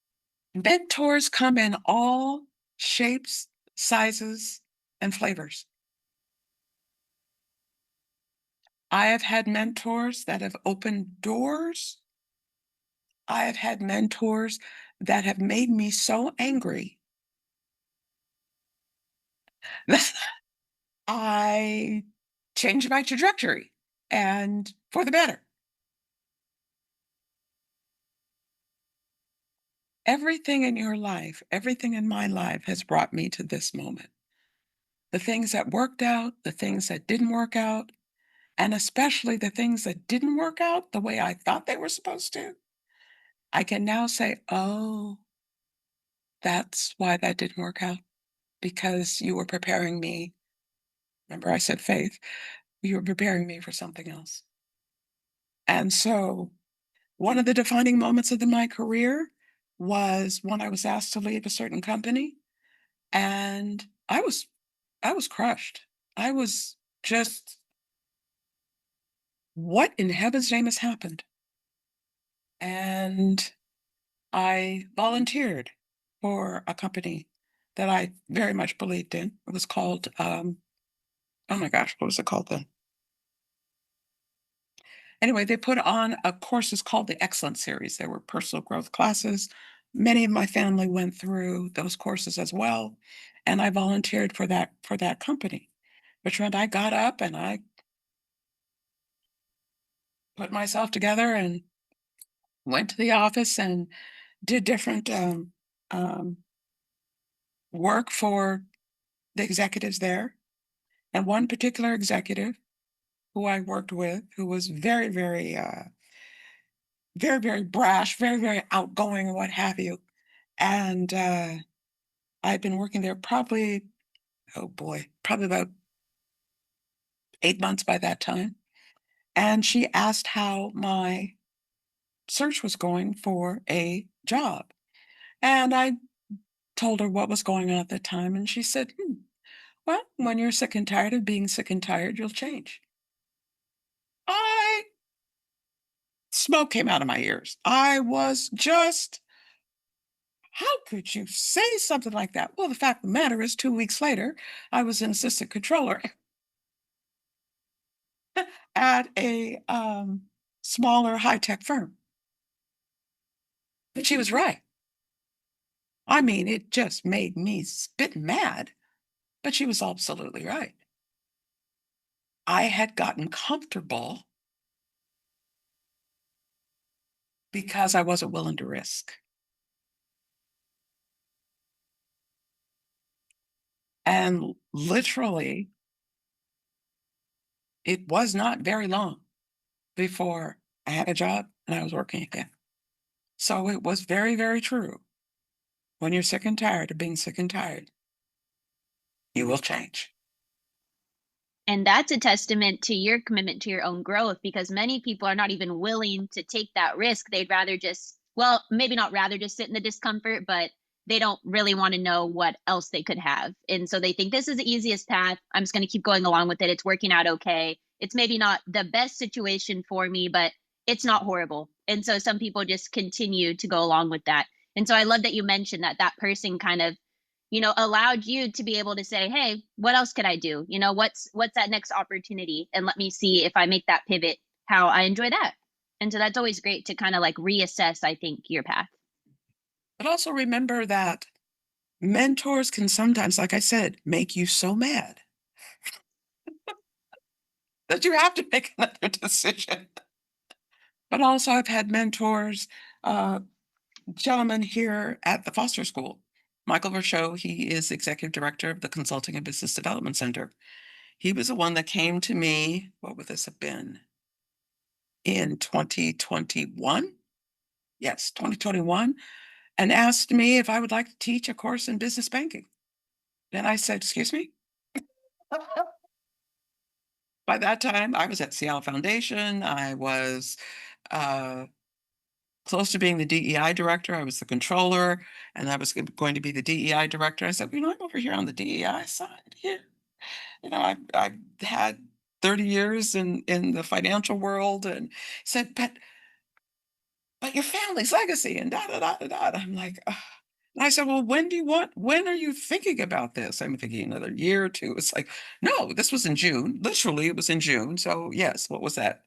S3: Mentors come in all shapes, sizes, and flavors. I have had mentors that have opened doors. I have had mentors that have made me so angry that I changed my trajectory and for the better. Everything in your life, everything in my life has brought me to this moment. The things that worked out, the things that didn't work out, and especially the things that didn't work out the way I thought they were supposed to. I can now say, oh, that's why that didn't work out because you were preparing me. Remember, I said faith. You were preparing me for something else. And so, one of the defining moments of my career was when I was asked to leave a certain company, and I was crushed. I was just, what in heaven's name has happened? And I volunteered for a company that I very much believed in. It was called, oh my gosh, what was it called then? Anyway, they put on a courses called the Excellence Series. They were personal growth classes. Many of my family went through those courses as well, and I volunteered for that company, which meant I got up and I put myself together and went to the office and did different um, work for the executives there. And one particular executive who I worked with, who was very, very, very, very brash, very, very outgoing, and what have you. And I'd been working there probably, oh boy, probably about 8 months by that time. And she asked how my search was going for a job. And I told her what was going on at the time. And she said, well, when you're sick and tired of being sick and tired, you'll change. I Smoke came out of my ears. I was just, how could you say something like that? Well, the fact of the matter is, 2 weeks later, I was an assistant controller at a smaller high tech firm. But she was right. I mean, it just made me spit mad, but she was absolutely right. I had gotten comfortable because I wasn't willing to risk. And literally, it was not very long before I had a job and I was working again. So it was very, very true. When you're sick and tired of being sick and tired, you will change.
S1: And that's a testament to your commitment to your own growth because many people are not even willing to take that risk. They'd rather just, well, maybe not rather just sit in the discomfort, but they don't really want to know what else they could have. And so they think this is the easiest path. I'm just going to keep going along with it. It's working out okay. It's maybe not the best situation for me, but it's not horrible. And so some people just continue to go along with that. And so I love that you mentioned that that person kind of allowed you to be able to say, hey, what else could I do? What's that next opportunity? And let me see if I make that pivot, how I enjoy that. And so that's always great to kind of like reassess, I think, your path.
S3: But also remember that mentors can sometimes, like I said, make you so mad that you have to make another decision. But also, I've had mentors, uh, gentleman here at the Foster School, Michael Verschow, he is executive director of the Consulting and Business Development Center. He was the one that came to me, what would this have been? In 2021? Yes, 2021, and asked me if I would like to teach a course in business banking. And I said, "Excuse me?" By that time, I was at Seattle Foundation. I was uh, close to being the DEI director. I was the controller, and I was going to be the DEI director. I said, I'm over here on the DEI side here. I've had 30 years in the financial world, and said, but your family's legacy and da da da da da. I'm like, ugh. And I said, well, when are you thinking about this? I'm thinking another year or two. It's like, no, this was in June. Literally, it was in June. So, yes, what was that?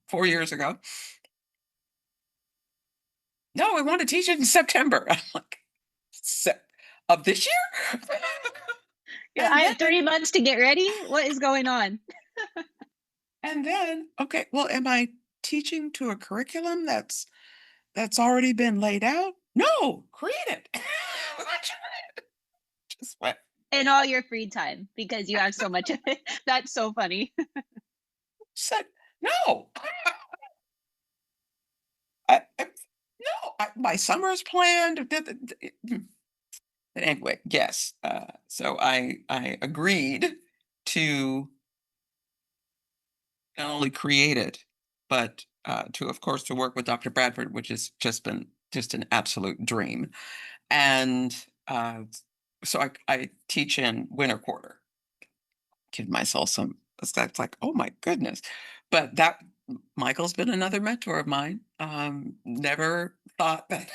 S3: 4 years ago. No, I want to teach it in September. I'm like, "Sep- of this year?"
S1: I
S3: and
S1: have
S3: then,
S1: 3 months to get ready. What is going on?
S3: okay, well, am I teaching to a curriculum that's already been laid out? No, create it. Just what
S1: In all your free time because you have so much of it. That's so funny.
S3: said no. No, my summer's planned. But anyway, yes. So I agreed to not only create it, but to, of course, to work with Dr. Bradford, which has just been just an absolute dream. And so I teach in winter quarter. Give myself some. That's like, oh my goodness. But that Michael's been another mentor of mine. Never thought that.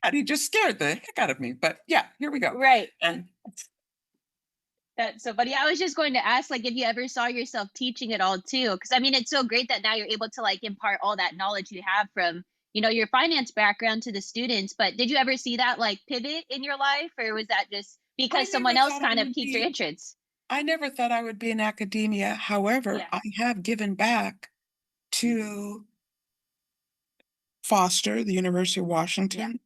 S3: And he just scared the heck out of me. But yeah, here we go.
S1: Right.
S3: And
S1: That's so funny. I was just going to ask, like, if you ever saw yourself teaching it all too, because I mean, it's so great that now you're able to like impart all that knowledge you have from, your finance background to the students. But did you ever see that like pivot in your life, or was that just
S3: I
S1: because
S3: never
S1: someone else
S3: thought I
S1: kind of
S3: would
S1: piqued your
S3: be
S1: interest?
S3: I never thought I would be in academia. However,
S1: Yeah.
S3: I have given back to Foster, the University of
S1: Yeah.
S3: Washington,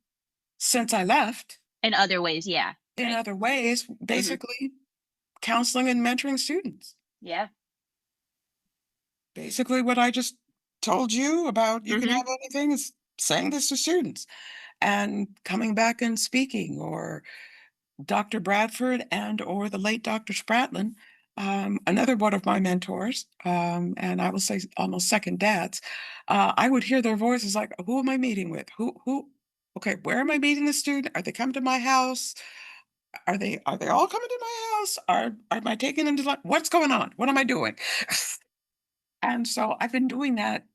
S3: since I left
S1: In other ways, yeah.
S3: in
S1: Right.
S3: other ways,
S1: Hmm.
S3: basically counseling and mentoring students.
S1: Yeah.
S3: Basically, what I just told you about, you can
S1: Hmm.
S3: have anything, is saying this to students and coming back and speaking, or Dr. Bradford and or the late Dr. Spratlin, another one of my mentors, and I will say almost second dads. I would hear their voices like, "Who am I meeting with? Who? Okay, where am I meeting the student? Are they coming to my house? Are they all coming to my house? Am I taking them to lunch? What's going on? What am I doing?" And so I've been doing that,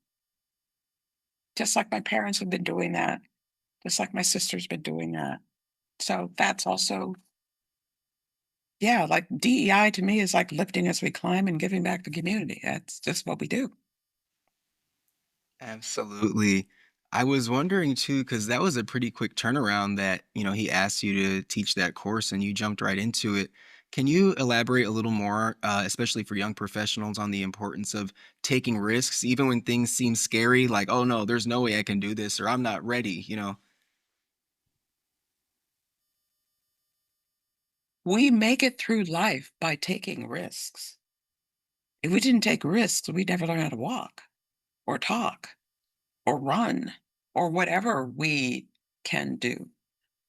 S3: just like my parents have been doing that, just like my sister's been doing that. So that's also, yeah, like DEI to me is like lifting as we climb and giving back to the community. That's just what we do.
S2: Absolutely. I was wondering too, because that was a pretty quick turnaround that, he asked you to teach that course and you jumped right into it. Can you elaborate a little more, especially for young professionals, on the importance of taking risks, even when things seem scary, like, oh no, there's no way I can do this, or I'm not ready?
S3: We make it through life by taking risks. If we didn't take risks, we'd never learn how to walk or talk or run or whatever we can do.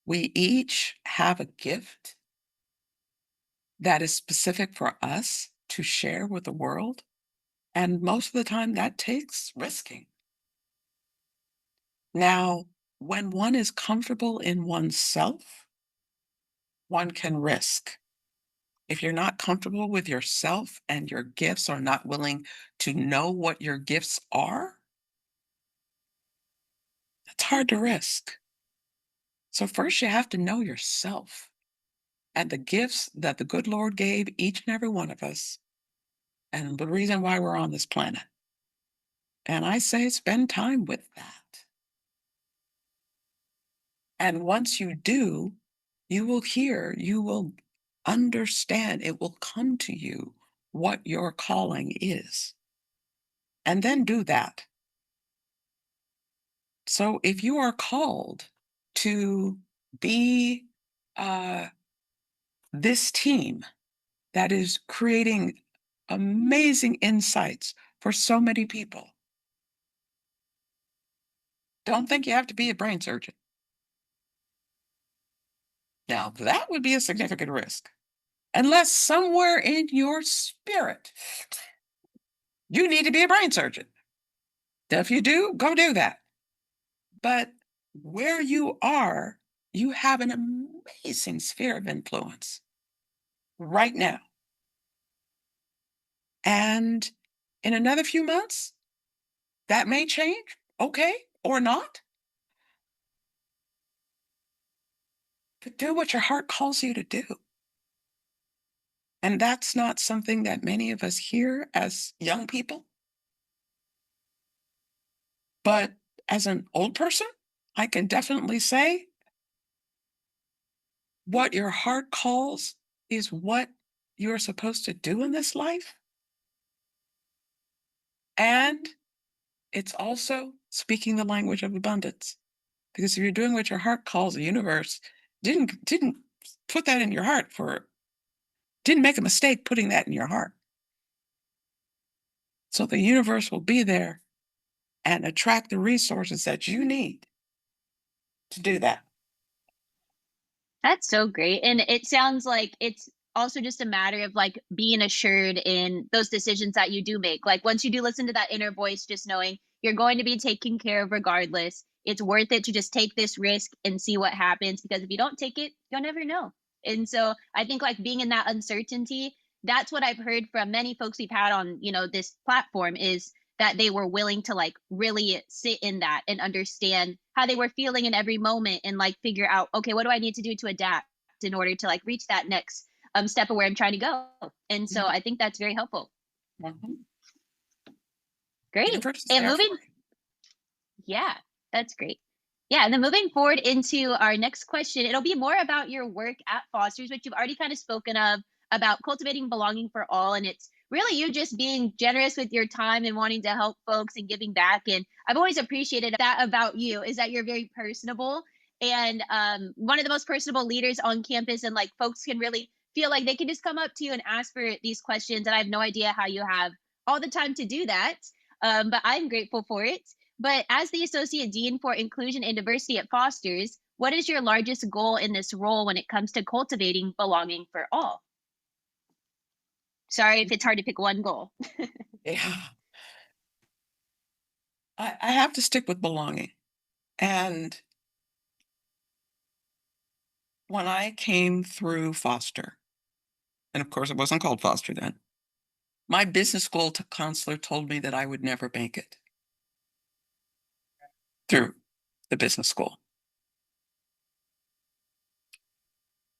S3: We each have a gift that is specific for us to share with the world. And most of the time, that takes risking. Now, when one is comfortable in oneself, one can risk. If you're not comfortable with yourself and your gifts, are not willing to know what your gifts are, it's hard to risk. So, first, you have to know yourself and the gifts that the good Lord gave each and every one of us, and the reason why we're on this planet. And I say spend time with that. And once you do, you will hear, you will understand, it will come to you what your calling is. And then do that. So if you are called to be uh, this team that is creating amazing insights for so many people, don't think you have to be a brain surgeon. Now, that would be a significant risk, unless somewhere in your spirit you need to be a brain surgeon. If you do, go do that. But where you are, you have an amazing sphere of influence right now. And in another few months, that may change, okay, or not. but do what your heart calls you to do. And that's not something that many of us hear as young people. But as an old person, I can definitely say what your heart calls is what you're supposed to do in this life. And it's also speaking the language of abundance. Because if you're doing what your heart calls, the universe didn't put that in your heart for didn't make a mistake putting that in your heart. So the universe will be there and attract the resources that you need to do that.
S1: That's so great. And it sounds like it's also just a matter of like being assured in those decisions that you do make. Like once you do listen to that inner voice, just knowing you're going to be taken care of regardless. It's worth it to just take this risk and see what happens because if you don't take it, you'll never know. And so I think like being in that uncertainty, that's what I've heard from many folks we've had on, this platform is that they were willing to like really sit in that and understand how they were feeling in every moment and like figure out, okay, what do I need to do to adapt in order to like reach that next step of where I'm trying to go. And so I think that's very helpful.
S3: Mhm.
S1: Great.
S3: Universe is
S1: And
S3: there for
S1: moving, yeah, that's great. Yeah, and then moving forward into our next question, it'll be more about your work at Foster's, which you've already kind of spoken of about cultivating belonging for all. And it's really you just being generous with your time and wanting to help folks and giving back. And I've always appreciated that about you is that you're very personable and one of the most personable leaders on campus. And like folks can really feel like they can just come up to you and ask for these questions. And I have no idea how you have all the time to do that. But I'm grateful for it. But as the Associate Dean for Inclusion and Diversity at Foster's, what is your largest goal in this role when it comes to cultivating belonging for all? Sorry if it's hard to pick one goal.
S3: Yeah. I have to stick with belonging. And when I came through Foster, and of course it wasn't called Foster then, my business school counselor told me that I would never make it through the business school.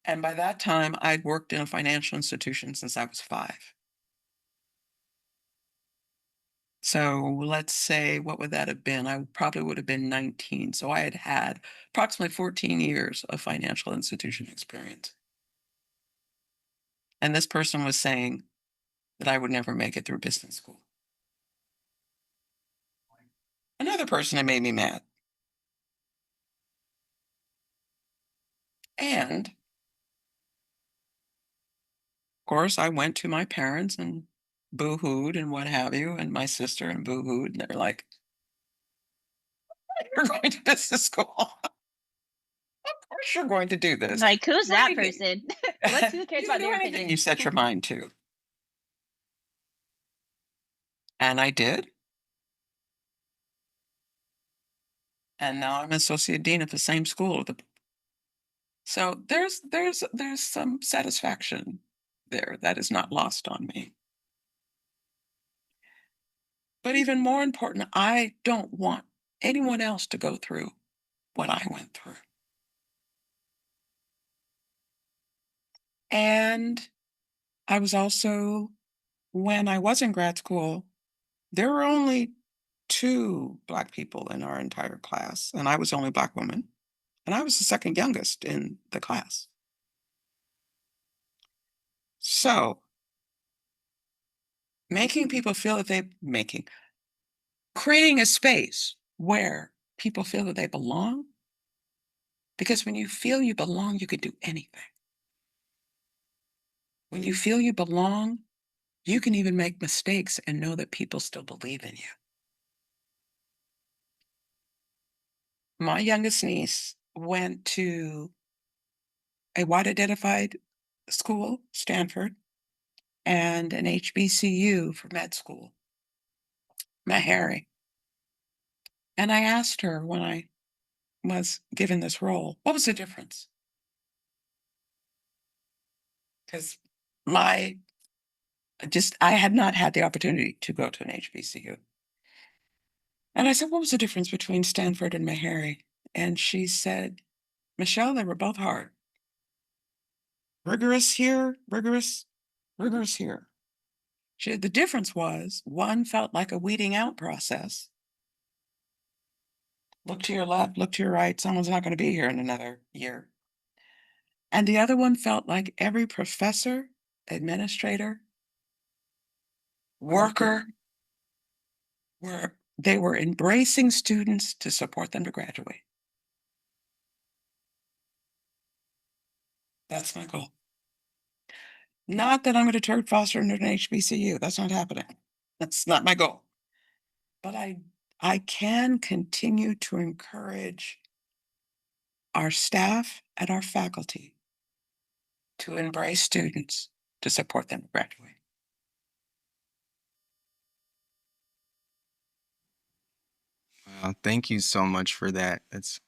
S3: And by that time, I'd worked in a financial institution since I was 5. So let's say, what would that have been? I probably would have been 19. So I had had approximately 14 years of financial institution experience. And this person was saying that I would never make it through business school. Another person that made me mad. And of course, I went to my parents and boo-hooed and what have you, and my sister and boo-hooed. And they're like, you're going to business school. Of course you're going to do this.
S1: Like, who's
S3: Do
S1: that
S3: anything.
S1: person? What's who cares
S3: You can
S1: about
S3: do
S1: their
S3: anything
S1: opinion?
S3: you set your mind to. And I did. And now I'm associate dean at the same school. So there's some satisfaction there that is not lost on me. But even more important, I don't want anyone else to go through what I went through. And I was also, when I was in grad school, there were only 2 Black people in our entire class, and I was the only Black woman, and I was the second youngest in the class. So, making people feel that creating a space where people feel that they belong, because when you feel you belong, you can do anything. When you feel you belong, you can even make mistakes and know that people still believe in you. My youngest niece went to a white identified school, Stanford, and an HBCU for med school, Meharry. And I asked her when I was given this role, what was the difference? Because my I had not had the opportunity to go to an HBCU. And I said, what was the difference between Stanford and Meharry? And she said, Michelle, they were both hard. rigorous here, rigorous here. The difference was one felt like a weeding out process. Look to your left, look to your right, someone's not going to be here in another year. And the other one felt like every professor, administrator, worker, they were embracing students to support them to graduate. That's my goal. Not that I'm going to turn foster into an HBCU. That's not happening. That's not my goal. But I can continue to encourage our staff and our faculty to embrace students to support them to graduate.
S2: Thank you so much for that. That's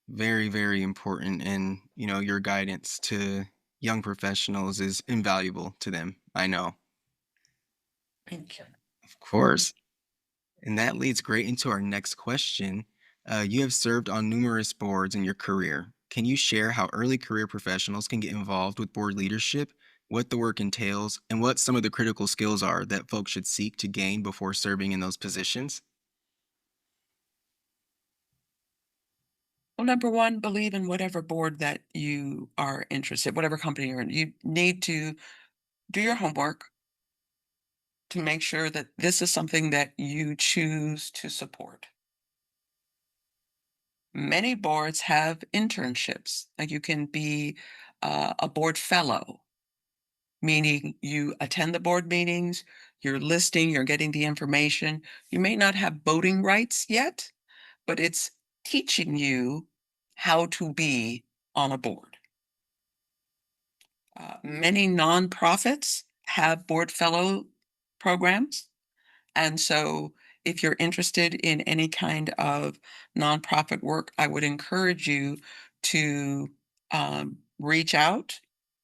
S2: very, very important. And, your guidance to young professionals is invaluable to them. I know.
S3: Thank you.
S2: Of course. And that leads great into our next question. You have served on numerous boards in your career. Can you share how early career professionals can get involved with board leadership, what the work entails, and what some of the critical skills are that folks should seek to gain before serving in those positions?
S3: Well, number one, believe in whatever board that you are interested, whatever company you're in. You need to do your homework to make sure that this is something that you choose to support. Many boards have internships. Like you can be a board fellow, meaning you attend the board meetings, you're listening, you're getting the information. You may not have voting rights yet, but it's teaching you how to be on a board. Many nonprofits have board fellow programs. And so, if you're interested in any kind of nonprofit work, I would encourage you to reach out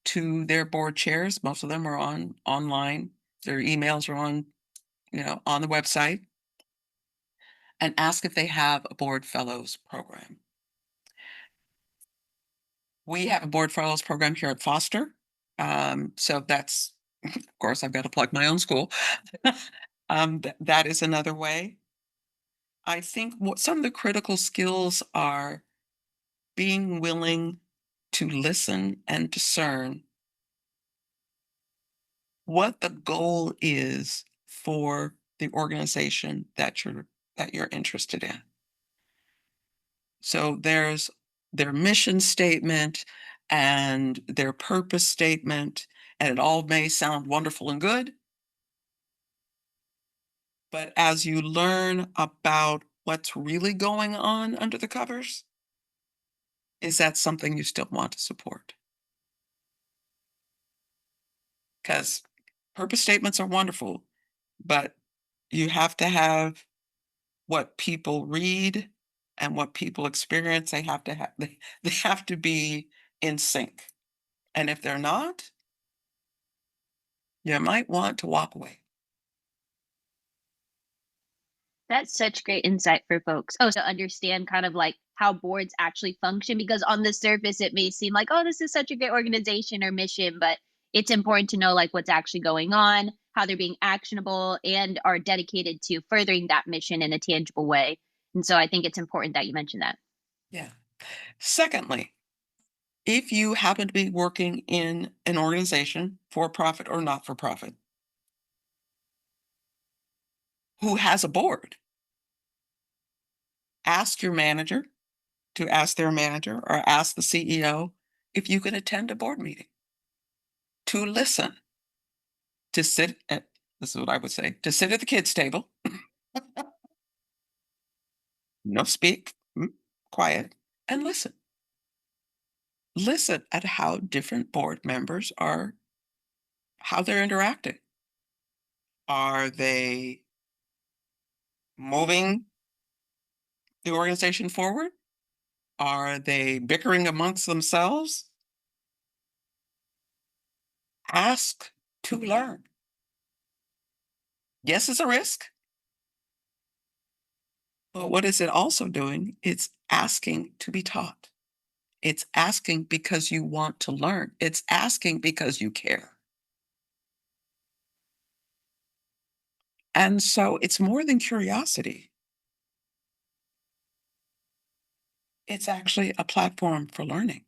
S3: to their board chairs. Most of them are online. Their emails are on the website, and ask if they have a board fellows program. We have a board fellows program here at Foster. So that's, of course, I've got to plug my own school. That is another way. I think what some of the critical skills are being willing to listen and discern what the goal is for the organization that you're interested in. So there's their mission statement and their purpose statement, and it all may sound wonderful and good, but as you learn about what's really going on under the covers, is that something you still want to support? Because purpose statements are wonderful, but you have to have what people read and what people experience. They have to have they have to be in sync. And if they're not, you might want to walk away.
S1: That's such great insight for folks. Oh, to understand kind of like how boards actually function, because on the surface it may seem like, oh, this is such a great organization or mission, but it's important to know like what's actually going on, how they're being actionable, and are dedicated to furthering that mission in a tangible way. And so I think it's important that you mention that.
S3: Yeah. Secondly, if you happen to be working in an organization, for profit or not for profit, who has a board, ask your manager to ask their manager or ask the CEO if you can attend a board meeting to listen, to sit at, this is what I would say, to sit at the kids' table, no speak, quiet, and listen. Listen at how different board members are, how they're interacting. Are they moving the organization forward? Are they bickering amongst themselves? Ask to learn. Yes, it's a risk, but what is it also doing? It's asking to be taught. It's asking because you want to learn. It's asking because you care. And so it's more than curiosity. It's actually a platform for learning.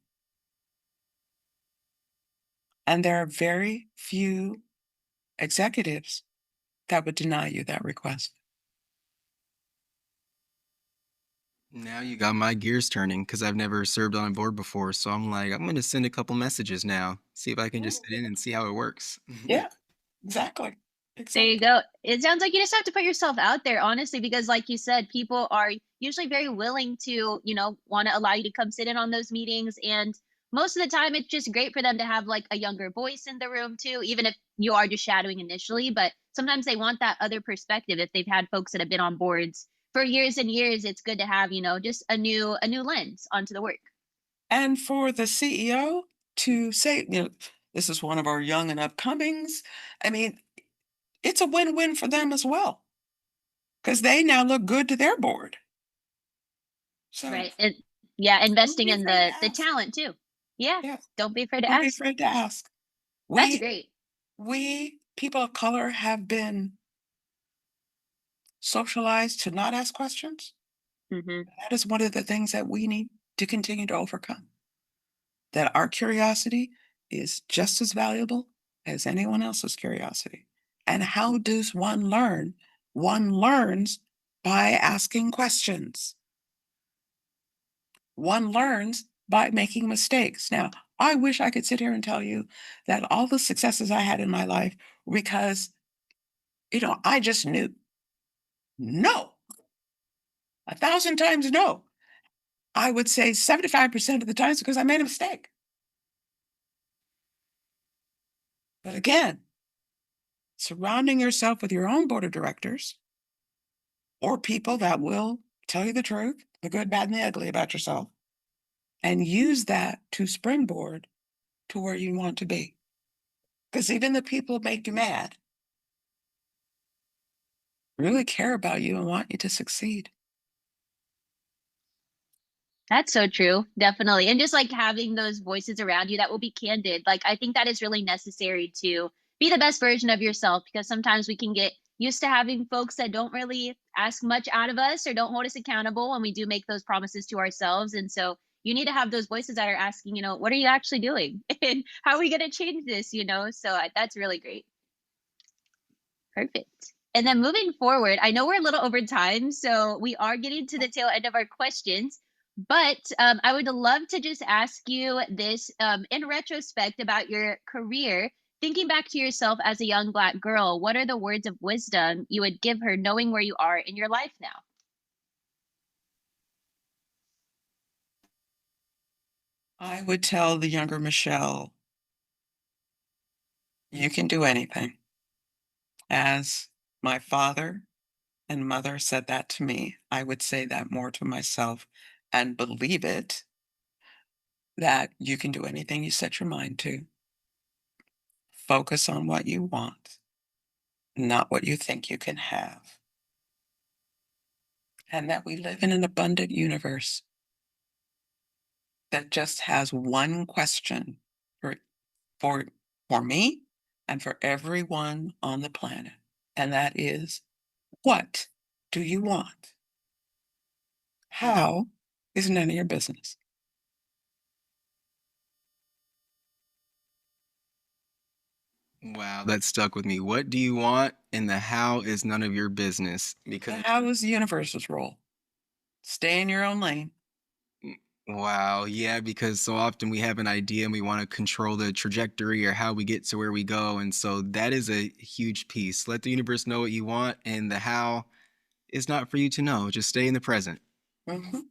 S3: And there are very few executives that would deny you that request.
S2: Now you got my gears turning because I've never served on a board before. So I'm like, I'm going to send a couple messages now, see if I can just sit in and see how it works.
S3: Yeah, exactly.
S1: There you
S3: Exactly.
S1: go. It sounds like you just have to put yourself out there, honestly, because like you said, people are usually very willing to, want to allow you to come sit in on those meetings. And most of the time, it's just great for them to have like a younger voice in the room too, even if you are just shadowing initially. But sometimes they want that other perspective. If they've had folks that have been on boards for years and years, it's good to have, just a new lens onto the work.
S3: And for the CEO to say, this is one of our young and upcomings, I mean, it's a win-win for them as well because they now look good to their board. So
S1: Right. And yeah,
S3: don't
S1: investing
S3: be
S1: in
S3: afraid to
S1: the
S3: ask.
S1: talent too. Yeah.
S3: Yeah,
S1: Don't be afraid to
S3: don't be
S1: ask.
S3: afraid to ask.
S1: That's
S3: We
S1: great.
S3: we people of color have been socialized to not ask questions.
S1: Hmm.
S3: That is one of the things that we need to continue to overcome. That our curiosity is just as valuable as anyone else's curiosity. And how does one learn? One learns by asking questions. One learns by making mistakes. Now, I wish I could sit here and tell you that all the successes I had in my life were because, I just knew. No, 1,000 times no. I would say 75% of the times because I made a mistake. But again, surrounding yourself with your own board of directors or people that will tell you the truth, the good, bad, and the ugly about yourself, and use that to springboard to where you want to be. Because even the people that make you mad really care about you and want you to succeed.
S1: That's so true. Definitely. And just like having those voices around you that will be candid. Like I think that is really necessary to be the best version of yourself because sometimes we can get used to having folks that don't really ask much out of us or don't hold us accountable when we do make those promises to ourselves. And so you need to have those voices that are asking, what are you actually doing? And how are we going to change this? So that's really great. Perfect. And then moving forward, I know we're a little over time, so we are getting to the tail end of our questions. But I would love to just ask you this in retrospect about your career. Thinking back to yourself as a young Black girl, what are the words of wisdom you would give her knowing where you are in your life now?
S3: I would tell the younger Michelle, you can do anything. As my father and mother said that to me, I would say that more to myself and believe it that you can do anything you set your mind to. Focus on what you want, not what you think you can have. And that we live in an abundant universe that just has one question for for for me and for everyone on the planet. And that is, what do you want? How is none of your business.
S2: Wow, that stuck with me. What do you want? And the how is none of your business.
S3: The
S2: Because,
S3: how is the universe's role. Stay in your own lane.
S2: wow, yeah, because so often we have an idea and we want to control the trajectory or how we get to where we go. And so that is a huge piece. Let the universe know what you want, and the how is not for you to know. Just stay in the present.
S3: Mhm.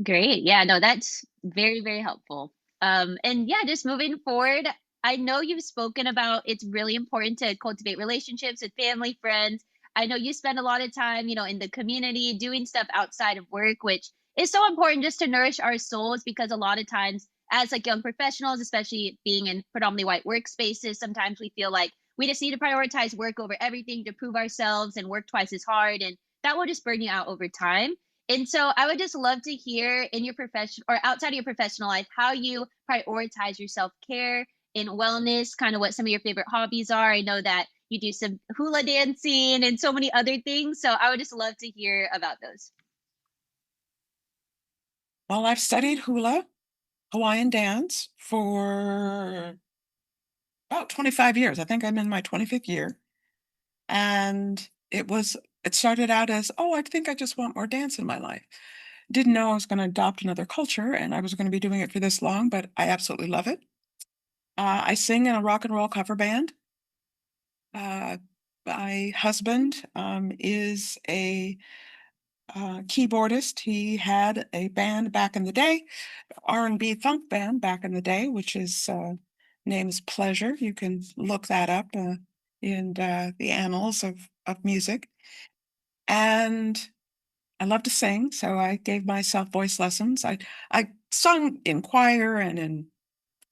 S1: Great. Yeah, no, that's very, very helpful. And yeah, just moving forward, I know you've spoken about it's really important to cultivate relationships with family, friends. I know you spend a lot of time, in the community doing stuff outside of work, which is so important just to nourish our souls because a lot of times as like young professionals, especially being in predominantly white workspaces, sometimes we feel like we just need to prioritize work over everything to prove ourselves and work twice as hard and that will just burn you out over time. And so I would just love to hear in your profession or outside of your professional life how you prioritize your self-care and wellness, kind of what some of your favorite hobbies are. I know that you do some hula dancing and so many other things. So I would just love to hear about those.
S3: Well, I've studied hula, Hawaiian dance, for about 25 years. I think I'm in my 25th year. And it started out as, oh, I think I just want more dance in my life. Didn't know I was going to adopt another culture and I was going to be doing it for this long, but I absolutely love it. I sing in a rock and roll cover band. Uh, my husband is a keyboardist. He had a band back in the day, R&B funk band back in the day, which is name is Pleasure. You can look that up in the annals of music. And I love to sing, so I gave myself voice lessons. I sung in choir and in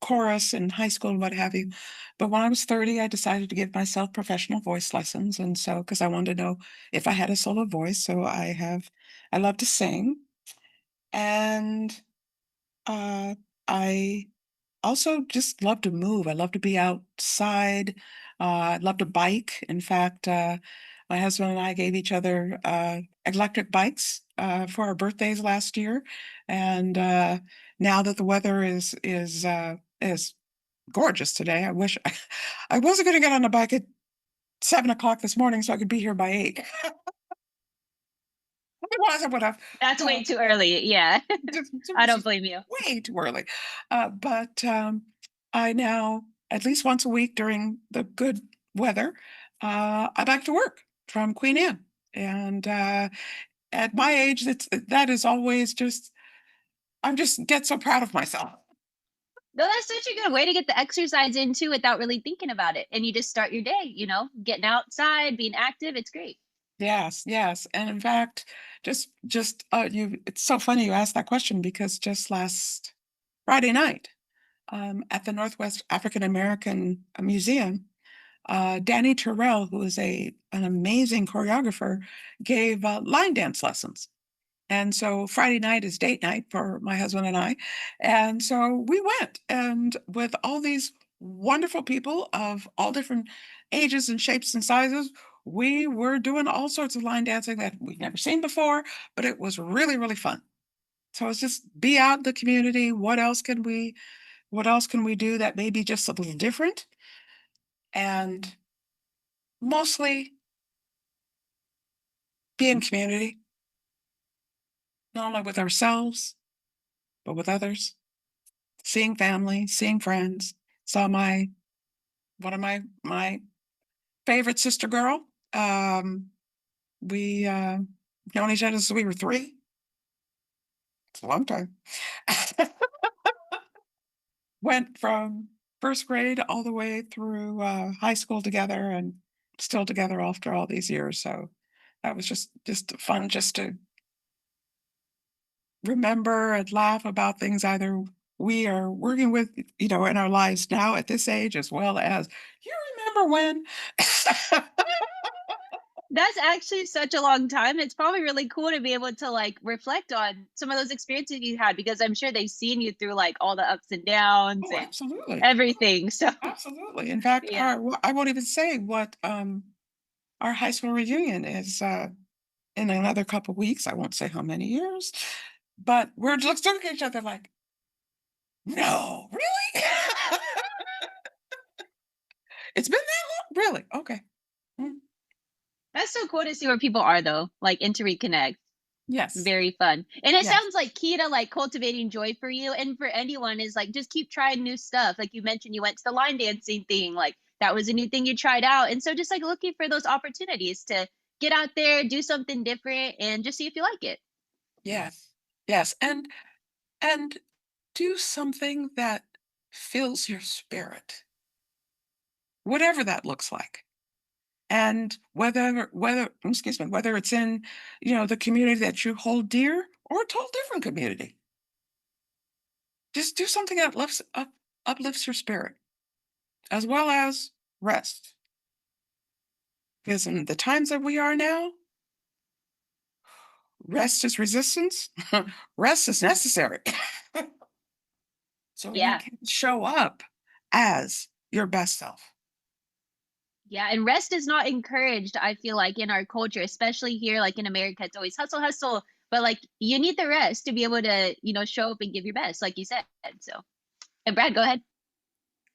S3: chorus in high school and what have you. But when I was 30, I decided to give myself professional voice lessons. And so, because I wanted to know if I had a solo voice. So I love to sing. And uh, I also just love to move. I love to be outside. I love to bike. In fact, my husband and I gave each other electric bikes for our birthdays last year. And now that the weather is gorgeous today, I wish I wasn't going to get on a bike at 7 o'clock this morning so I could be here by 8. Otherwise, I would have.
S1: That's way too early. Yeah. I
S3: This
S1: don't
S3: is
S1: blame you.
S3: way too early. But I now, at least once a week during the good weather, I back to work from Queen Anne. And at my age, that is always just, I'm just get so proud of myself.
S1: No, that's such a good way to get the exercise in too without really thinking about it. And you just start your day, getting outside, being active. It's great.
S3: Yes, yes. And in fact, it's so funny you asked that question because just last Friday night, at the Northwest African American Museum, Danny Terrell, who is an amazing choreographer, gave line dance lessons. And so Friday night is date night for my husband and I. And so we went, and with all these wonderful people of all different ages and shapes and sizes, we were doing all sorts of line dancing that we'd never seen before, but it was really, really fun. So it's just be out in the community. What else can we do that may be just a little different? And mostly be in community, not only with ourselves, but with others, seeing family, seeing friends. Saw one of my favorite sister girl. We known each other since we were 3. It's a long time. Went from first grade all the way through high school together and still together after all these years. So that was just fun just to remember and laugh about things either we are working with, in our lives now at this age, as well as you remember when.
S1: That's actually such a long time. It's probably really cool to be able to like reflect on some of those experiences you had because I'm sure they've seen you through like all the ups and downs
S3: Oh,
S1: and
S3: absolutely.
S1: everything. So,
S3: Absolutely. In fact,
S1: yeah.
S3: I won't even say what our high school reunion is in another couple weeks. I won't say how many years, but we're just looking at each other like, no, really? It's been that long? Really? Okay. Mm,
S1: That's so cool to see where people are though, like and to reconnect.
S3: yes.
S1: Very fun. And it
S3: Yes.
S1: sounds like key to like cultivating joy for you and for anyone is like just keep trying new stuff. Like you mentioned, you went to the line dancing thing, like that was a new thing you tried out. And so just like looking for those opportunities to get out there, do something different, and just see if you like it.
S3: Yes. Yes. And do something that fills your spirit, whatever that looks like. And whether it's in, the community that you hold dear or a total different community, just do something that uplifts your spirit as well as rest. Because in the times that we are now, rest is resistance. Rest is necessary. So you
S1: Yeah.
S3: can show up as your best self.
S1: Yeah, and rest is not encouraged, I feel like, in our culture, especially here, like in America, it's always hustle, hustle. But like you need the rest to be able to, show up and give your best, like you said. So, and Brad, go ahead.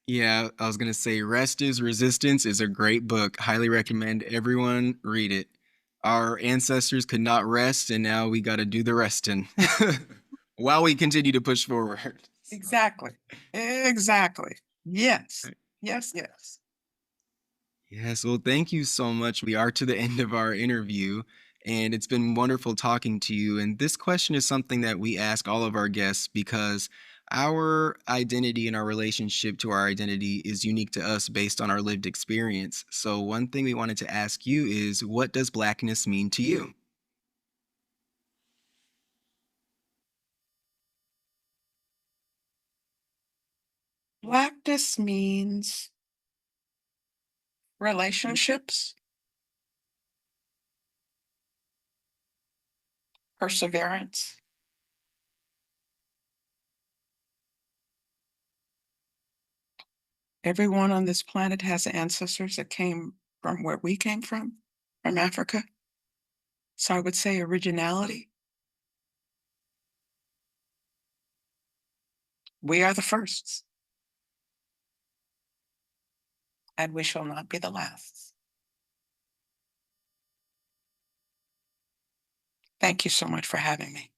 S2: Yeah, I was gonna say Rest is Resistance is a great book. Highly recommend everyone read it. Our ancestors could not rest, and now we got to do the resting while we continue to push forward.
S3: Exactly. Exactly. Yes. Yes, yes.
S2: Yes, well, thank you so much. We are to the end of our interview, and it's been wonderful talking to you. And this question is something that we ask all of our guests because our identity and our relationship to our identity is unique to us based on our lived experience. So, one thing we wanted to ask you is what does Blackness mean to you?
S3: Blackness means relationships, perseverance. Everyone on this planet has ancestors that came from where we came from Africa. So I would say originality. We are the firsts, and we shall not be the lasts. Thank you so much for having me.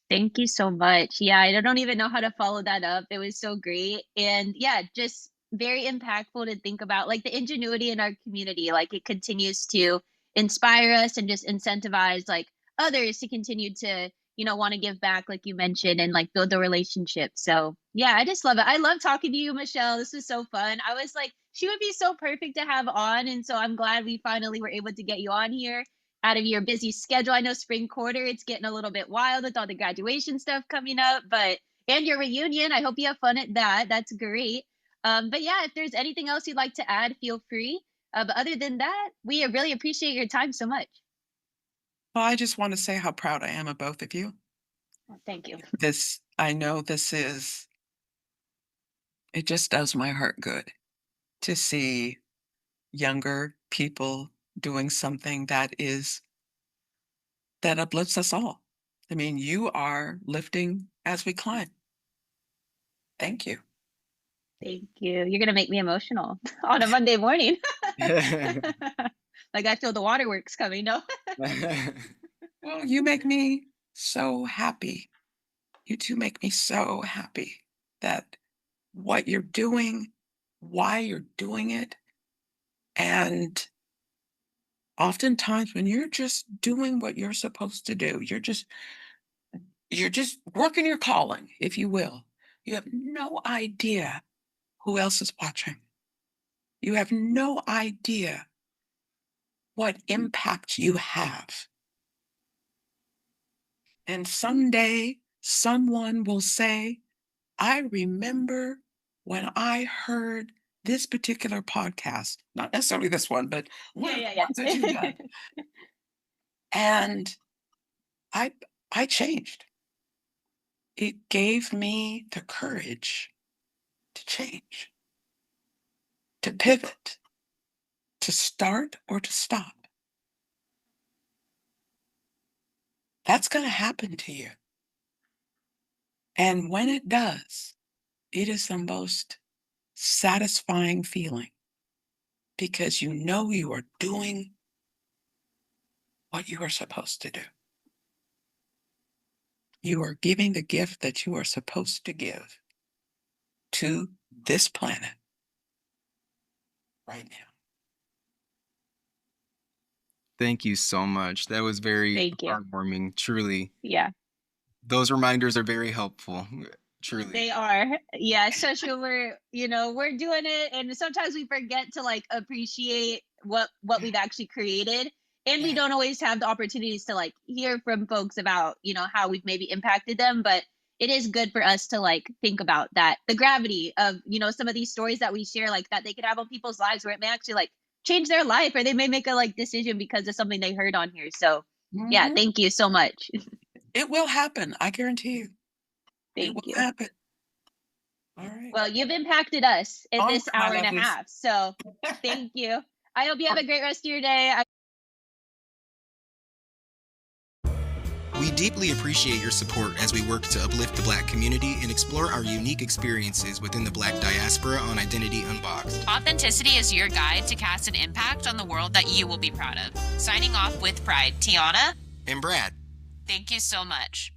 S1: Thank you so much. Yeah, I don't even know how to follow that up. It was so great. And yeah, just very impactful to think about like the ingenuity in our community. Like it continues to inspire us and just incentivize like others to continue to, want to give back, like you mentioned, and like build the relationship. So yeah, I just love it. I love talking to you, Michelle. This was so fun. I was like, she would be so perfect to have on. And so I'm glad we finally were able to get you on here out of your busy schedule. I know spring quarter, it's getting a little bit wild with all the graduation stuff coming up, but and your reunion. I hope you have fun at that. That's great. But yeah, if there's anything else you'd like to add, feel free. But other than that, we really appreciate your time so much.
S3: Well, I just want to say how proud I am of both of you.
S1: Well, thank you.
S3: I know it just does my heart good to see younger people doing something that uplifts us all. I mean, you are lifting as we climb. Thank you.
S1: Thank you. You're gonna make me emotional on a Monday morning. Like I feel the waterworks coming. No.
S3: Well, you make me so happy. You two make me so happy that what you're doing, why you're doing it, and oftentimes when you're just doing what you're supposed to do, you're just working your calling, if you will. You have no idea who else is watching. You have no idea what impact you have. And someday someone will say, I remember when I heard this particular podcast, not necessarily this one, but one
S1: Yeah,
S3: of the
S1: yeah,
S3: ones that you've
S1: yeah.
S3: done. And I I changed. It gave me the courage to change, to pivot, to start or to stop. That's going to happen to you. And when it does, it is the most satisfying feeling because you know you are doing what you are supposed to do. You are giving the gift that you are supposed to give to this planet right now.
S2: Thank you so much. That was very
S1: Thank you.
S2: heartwarming, truly.
S1: Yeah.
S2: Those reminders are very helpful, truly.
S1: They are. Yeah, especially when we're doing it and sometimes we forget to like appreciate what we've actually created. And we
S3: Yeah.
S1: don't always have the opportunities to like hear from folks about, how we've maybe impacted them, but it is good for us to like think about that, the gravity of, some of these stories that we share like that they could have on people's lives where it may actually like change their life or they may make a like decision because of something they heard on here. So Yeah,
S3: Mhm.
S1: thank you so much.
S3: It will happen. I guarantee you. It
S1: Thank
S3: will
S1: you.
S3: happen. All right.
S1: Well, you've impacted us in
S3: Oh,
S1: this
S3: my
S1: hour and a
S3: lovelies.
S1: half. So thank you. I hope you have a great rest of your day.
S2: We deeply appreciate your support as we work to uplift the Black community and explore our unique experiences within the Black diaspora on Identity Unboxed.
S4: Authenticity is your guide to cast an impact on the world that you will be proud of. Signing off with pride, Tiana
S2: And Brad.
S4: Thank you so much.